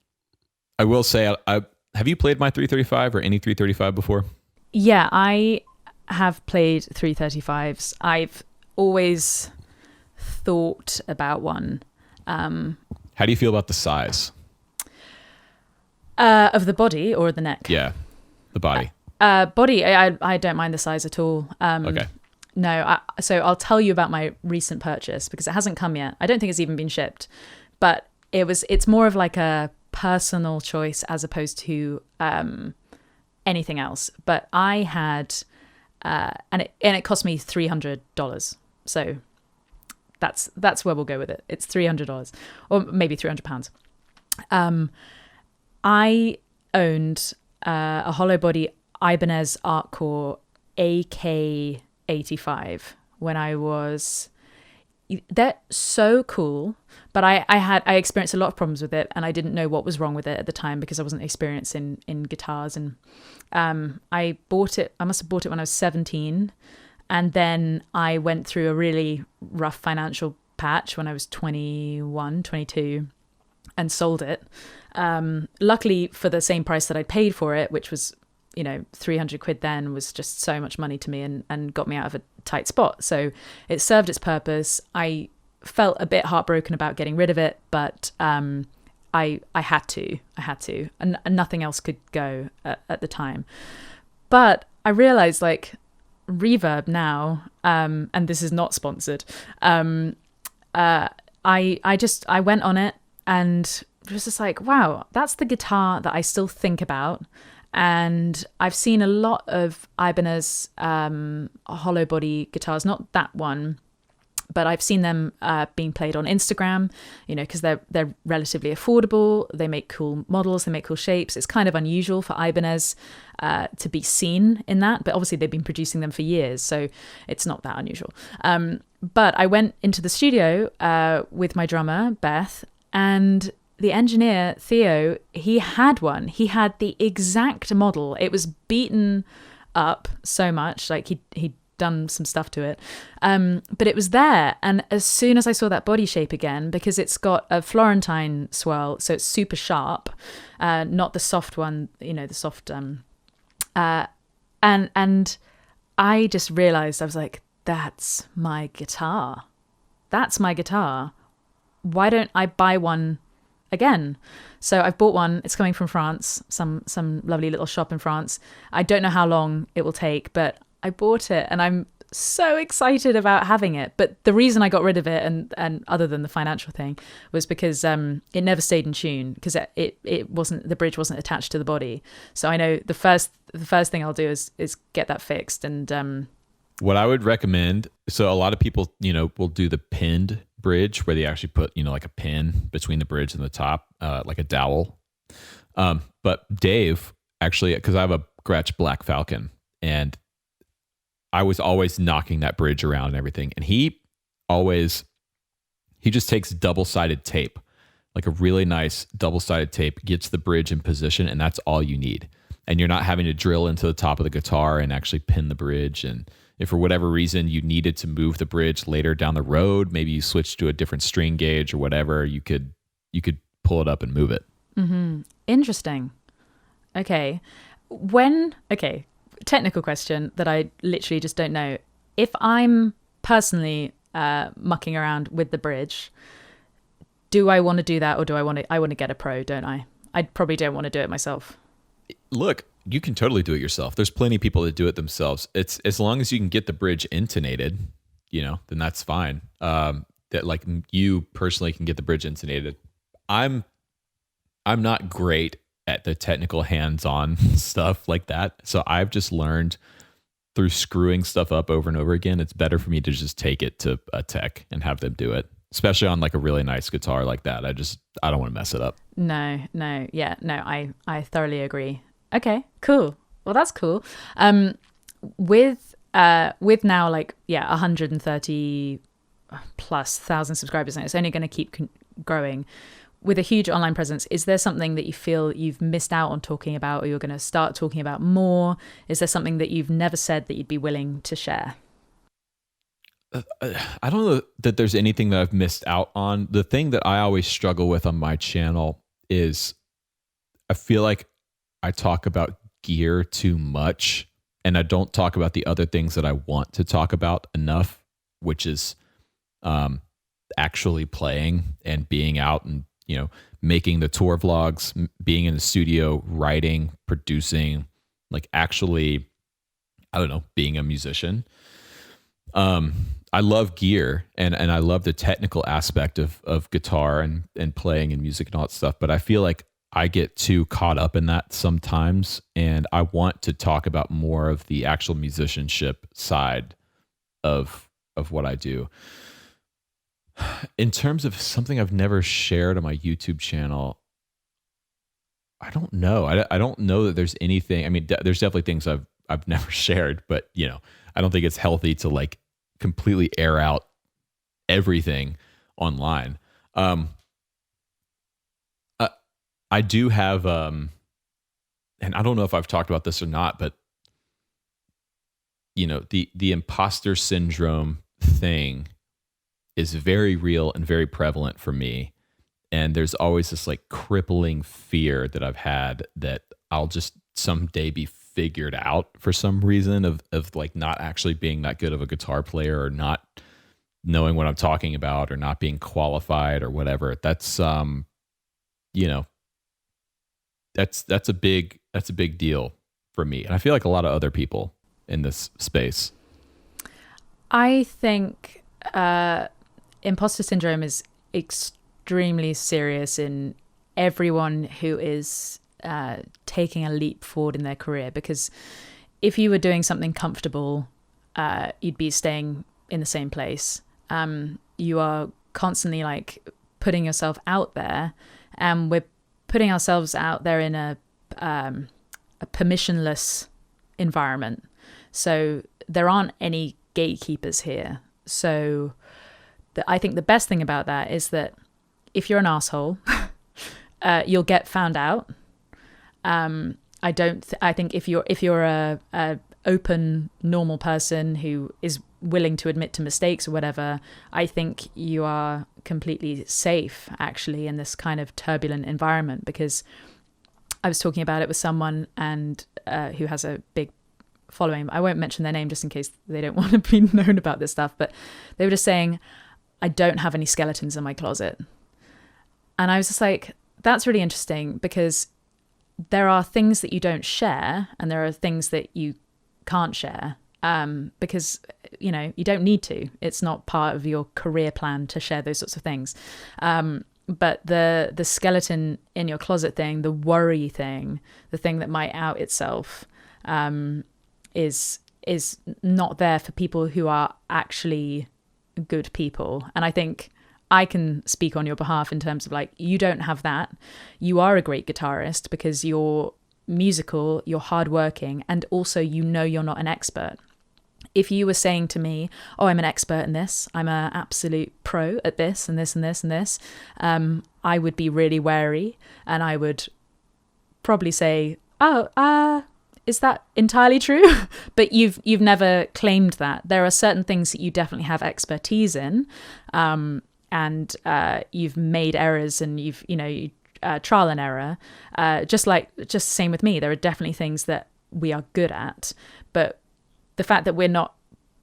I will say, have you played my 335 or any 335 before? Yeah, I have played 335s. I've always thought about one. How do you feel about the size? Of the body or the neck? Yeah, the body. Body, I don't mind the size at all. Okay. No, so I'll tell you about my recent purchase, because it hasn't come yet. I don't think it's even been shipped, but it's more of like a personal choice as opposed to anything else. But I had, and it cost me $300. So that's where we'll go with it. It's $300 or maybe £300. I owned a hollow body Ibanez Artcore AK85 when I was. They're so cool, but I experienced a lot of problems with it, and I didn't know what was wrong with it at the time because I wasn't experienced in guitars. And I bought it. I must have bought it when I was 17, and then I went through a really rough financial patch when I was 21, 22, and sold it. Luckily for the same price that I paid for it, which was 300 quid then, was just so much money to me and got me out of a tight spot. So it served its purpose. I felt a bit heartbroken about getting rid of it, but I had to, and nothing else could go at the time. But I realized, like, Reverb now, and this is not sponsored, I went on it and was just like, wow, that's the guitar that I still think about. And I've seen a lot of Ibanez hollow body guitars, not that one, but I've seen them being played on Instagram, because they're relatively affordable. They make cool models, they make cool shapes. It's kind of unusual for Ibanez to be seen in that, but obviously they've been producing them for years, so it's not that unusual. But I went into the studio with my drummer, Beth, and the engineer, Theo, he had one. He had the exact model. It was beaten up so much, like he'd done some stuff to it. But it was there. And as soon as I saw that body shape again, because it's got a Florentine swirl, so it's super sharp, not the soft one, the soft... And I just realized, I was like, that's my guitar. That's my guitar. Why don't I buy one again? So I've bought one. It's coming from France, some lovely little shop in France. I don't know how long it will take, but I bought it and I'm so excited about having it. But the reason I got rid of it, and other than the financial thing, was because it never stayed in tune, because it wasn't, the bridge wasn't attached to the body. So I know the first thing I'll do is get that fixed. And what I would recommend, so a lot of people will do the pinned bridge where they actually put like a pin between the bridge and the top, like a dowel. But Dave actually, because I have a Gretsch Black Falcon, and I was always knocking that bridge around and everything, and he always, he just takes double-sided tape, like a really nice double-sided tape, gets the bridge in position, and that's all you need. And you're not having to drill into the top of the guitar and actually pin the bridge. And if for whatever reason you needed to move the bridge later down the road, maybe you switched to a different string gauge or whatever, you could pull it up and move it. Mm-hmm. Interesting. Okay. Technical question that I literally just don't know. If I'm personally mucking around with the bridge, do I want to do that, or do I want to get a pro, don't I? I probably don't want to do it myself. Look, you can totally do it yourself. There's plenty of people that do it themselves. It's as long as you can get the bridge intonated, then that's fine. That like you personally can get the bridge intonated. I'm not great at the technical hands-on stuff like that. So I've just learned through screwing stuff up over and over again, it's better for me to just take it to a tech and have them do it, especially on like a really nice guitar like that. I don't want to mess it up. No. Yeah, no, I thoroughly agree. Okay, cool. Well, that's cool. With now 130 plus thousand subscribers, and it's only going to keep growing. With a huge online presence, is there something that you feel you've missed out on talking about, or you're going to start talking about more? Is there something that you've never said that you'd be willing to share? I don't know that there's anything that I've missed out on. The thing that I always struggle with on my channel is I feel like I talk about gear too much, and I don't talk about the other things that I want to talk about enough, which is actually playing and being out and making the tour vlogs, being in the studio, writing, producing, like actually, I don't know, being a musician. I love gear and I love the technical aspect of guitar and playing and music and all that stuff. But I feel like I get too caught up in that sometimes. And I want to talk about more of the actual musicianship side of what I do. In terms of something I've never shared on my YouTube channel, I don't know. I don't know that there's anything. I mean, there's definitely things I've never shared, but I don't think it's healthy to like completely air out everything online. I do have, and I don't know if I've talked about this or not, but the imposter syndrome thing is very real and very prevalent for me. And there's always this like crippling fear that I've had that I'll just someday be figured out for some reason of like not actually being that good of a guitar player, or not knowing what I'm talking about, or not being qualified or whatever. That's that's a big deal for me. And I feel like a lot of other people in this space. I think imposter syndrome is extremely serious in everyone who is taking a leap forward in their career, because if you were doing something comfortable, you'd be staying in the same place. You are constantly like putting yourself out there, and we're putting ourselves out there in a permissionless environment. So there aren't any gatekeepers here. So I think the best thing about that is that if you're an asshole, you'll get found out. I think if you're a open, normal person who is willing to admit to mistakes or whatever, I think you are completely safe actually in this kind of turbulent environment. Because I was talking about it with someone and who has a big following. I won't mention their name just in case they don't want to be known about this stuff, but they were just saying, I don't have any skeletons in my closet. And I was just like, that's really interesting, because there are things that you don't share and there are things that you can't share because, you don't need to. It's not part of your career plan to share those sorts of things. But the skeleton in your closet thing, the worry thing, the thing that might out itself, is not there for people who are actually good people. And I think I can speak on your behalf in terms of like, you don't have that. You are a great guitarist because you're musical, you're hardworking, and also you're not an expert. if you were saying to me, oh, I'm an expert in this, I'm an absolute pro at this and this and this and this, I would be really wary, and I would probably say, oh, is that entirely true? But you've never claimed that. There are certain things that you definitely have expertise in, and you've made errors, and you've trial and error. Just the same with me. There are definitely things that we are good at, but the fact that we're not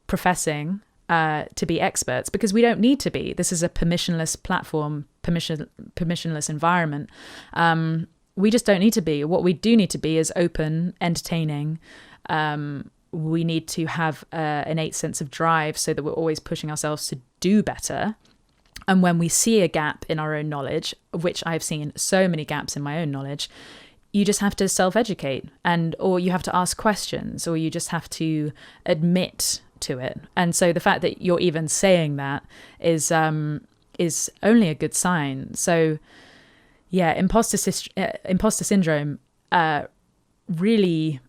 professing to be experts, because we don't need to be. This is a permissionless platform, permissionless environment. We just don't need to be. What we do need to be is open, entertaining. We need to have an innate sense of drive so that we're always pushing ourselves to do better. And when we see a gap in our own knowledge, which I've seen so many gaps in my own knowledge, you just have to self-educate, or you have to ask questions, or you just have to admit to it. And so the fact that you're even saying that is only a good sign. So yeah, imposter syndrome really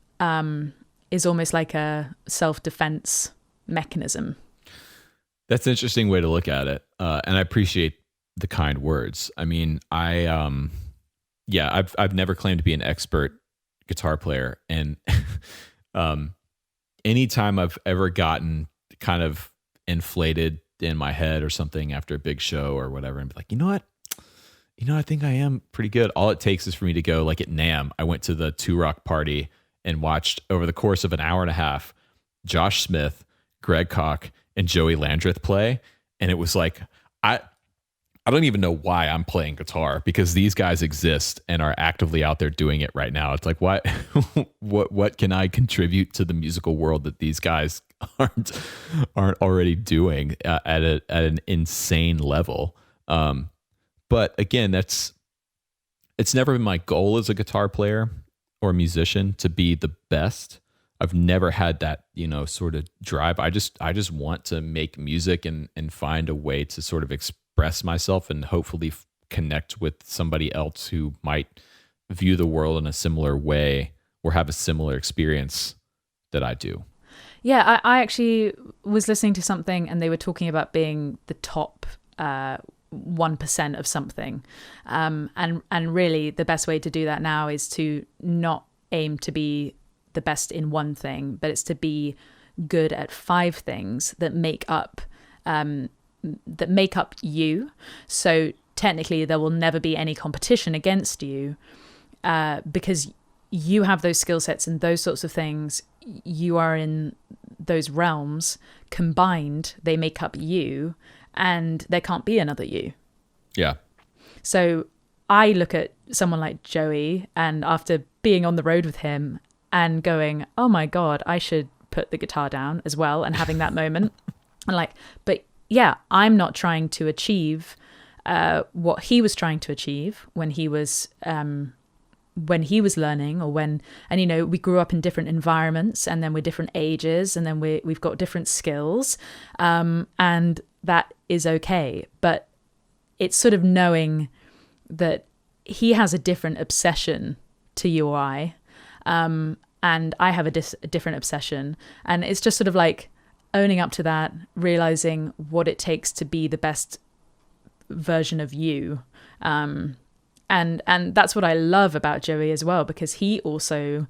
is almost like a self-defense mechanism. That's an interesting way to look at it. And I appreciate the kind words. I mean, I've never claimed to be an expert guitar player. And anytime I've ever gotten kind of inflated in my head or something after a big show or whatever, and be like, you know what? I think I am pretty good. All it takes is for me to go, like at NAMM, I went to the 2 Rock party and watched over the course of an hour and a half, Josh Smith, Greg Koch, and Joey Landreth play. And it was like, I don't even know why I'm playing guitar, because these guys exist and are actively out there doing it right now. It's like, what can I contribute to the musical world that these guys aren't already doing at an insane level? But again, it's never been my goal as a guitar player or musician to be the best. I've never had that, sort of drive. I just want to make music and find a way to sort of express myself and hopefully connect with somebody else who might view the world in a similar way or have a similar experience that I do. Yeah, I actually was listening to something and they were talking about being the top 1% of something. And really the best way to do that now is to not aim to be the best in one thing, but it's to be good at 5 things that make up you. So technically there will never be any competition against you, because you have those skill sets and those sorts of things. You are in those realms combined, they make up you, and there can't be another you. Yeah. So I look at someone like Joey, and after being on the road with him and going, oh my God, I should put the guitar down as well, and having that moment. And but yeah, I'm not trying to achieve what he was trying to achieve when he was learning, and we grew up in different environments, and then we're different ages, and then we've got different skills, and that is okay. But it's sort of knowing that he has a different obsession to you or I, and I have a different obsession, and it's just sort of like owning up to that, realizing what it takes to be the best version of you, and that's what I love about Joey as well, because he also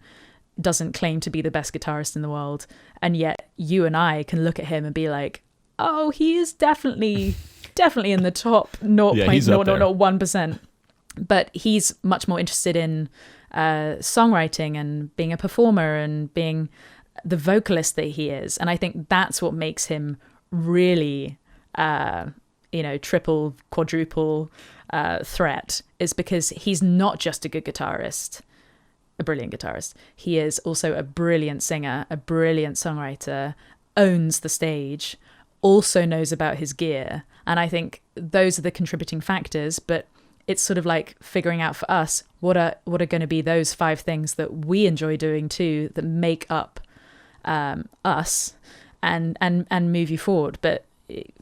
doesn't claim to be the best guitarist in the world, and yet you and I can look at him and be like, oh, he is definitely in the top 0.0001%. But he's much more interested in songwriting and being a performer and being the vocalist that he is. And I think that's what makes him really, triple, quadruple threat, is because he's not just a good guitarist, a brilliant guitarist. He is also a brilliant singer, a brilliant songwriter, owns the stage, also knows about his gear. And I think those are the contributing factors, but it's sort of like figuring out for us what are going to be those 5 things that we enjoy doing too, that make up us and move you forward. But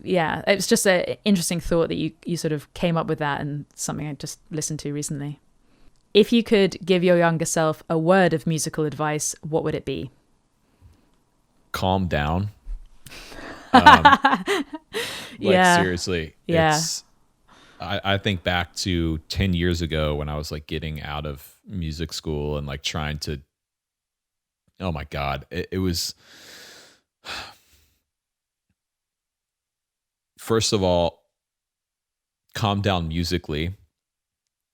yeah, it's just an interesting thought that you sort of came up with that, and something I just listened to recently. If you could give your younger self a word of musical advice, what would it be? Calm down. Yeah. Seriously, Yeah. it's, I think back to 10 years ago when I was like getting out of music school and like trying to, oh my God, it was, first of all, calm down musically.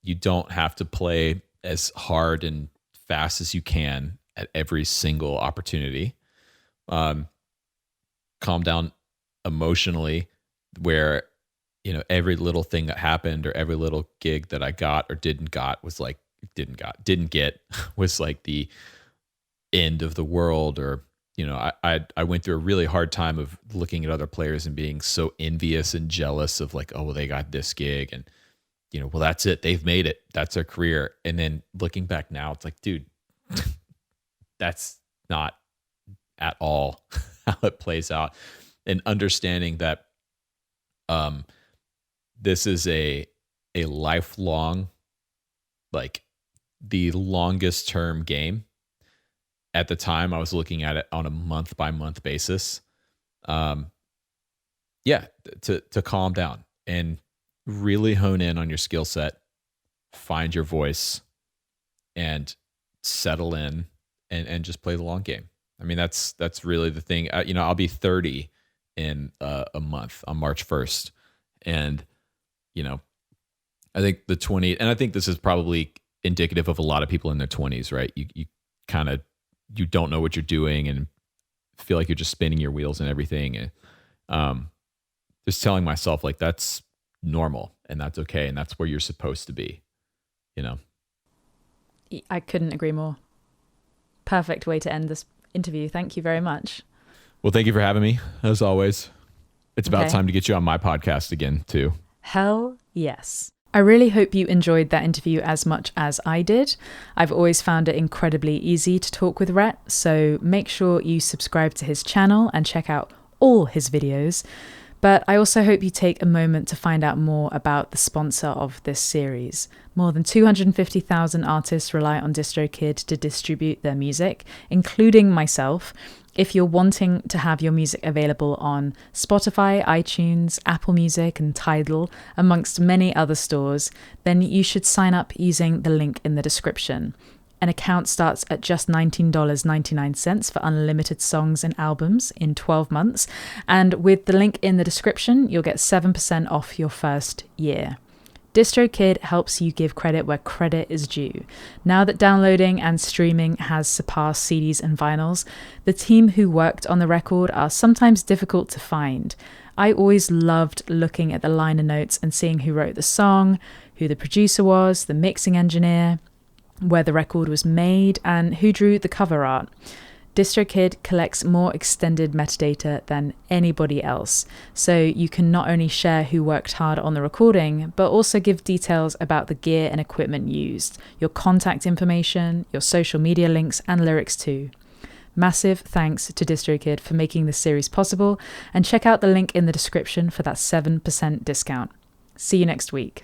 You don't have to play as hard and fast as you can at every single opportunity. Calm down emotionally, where, you know, every little thing that happened or every little gig that I got or didn't get was like the end of the world. Or, you know, I went through a really hard time of looking at other players and being so envious and jealous of like, oh, well, they got this gig and, you know, well, that's it. They've made it. That's their career. And then looking back now, it's like, dude, that's not at all how it plays out. And understanding that this is a lifelong, like the longest term game. At the time, I was looking at it on a month by month basis. To calm down and really hone in on your skill set, find your voice, and settle in and just play the long game. I mean, that's really the thing. You know, I'll be 30 in a month on March 1st. And, you know, I think the 20, and I think this is probably indicative of a lot of people in their 20s, right? You kind of, you don't know what you're doing and feel like you're just spinning your wheels and everything. And just telling myself like that's normal and that's okay. And that's where you're supposed to be, you know? I couldn't agree more. Perfect way to end this interview. Thank you very much. Well, thank you for having me, as always. It's about Okay. time to get you on my podcast again, too. Hell yes. I really hope you enjoyed that interview as much as I did. I've always found it incredibly easy to talk with Rhett, so make sure you subscribe to his channel and check out all his videos. But I also hope you take a moment to find out more about the sponsor of this series. More than 250,000 artists rely on DistroKid to distribute their music, including myself. If you're wanting to have your music available on Spotify, iTunes, Apple Music, and Tidal, amongst many other stores, then you should sign up using the link in the description. An account starts at just $19.99 for unlimited songs and albums in 12 months. And with the link in the description, you'll get 7% off your first year. DistroKid helps you give credit where credit is due. Now that downloading and streaming has surpassed CDs and vinyls, the team who worked on the record are sometimes difficult to find. I always loved looking at the liner notes and seeing who wrote the song, who the producer was, the mixing engineer, where the record was made, and who drew the cover art. DistroKid collects more extended metadata than anybody else, so you can not only share who worked hard on the recording, but also give details about the gear and equipment used, your contact information, your social media links, and lyrics too. Massive thanks to DistroKid for making this series possible, and check out the link in the description for that 7% discount. See you next week.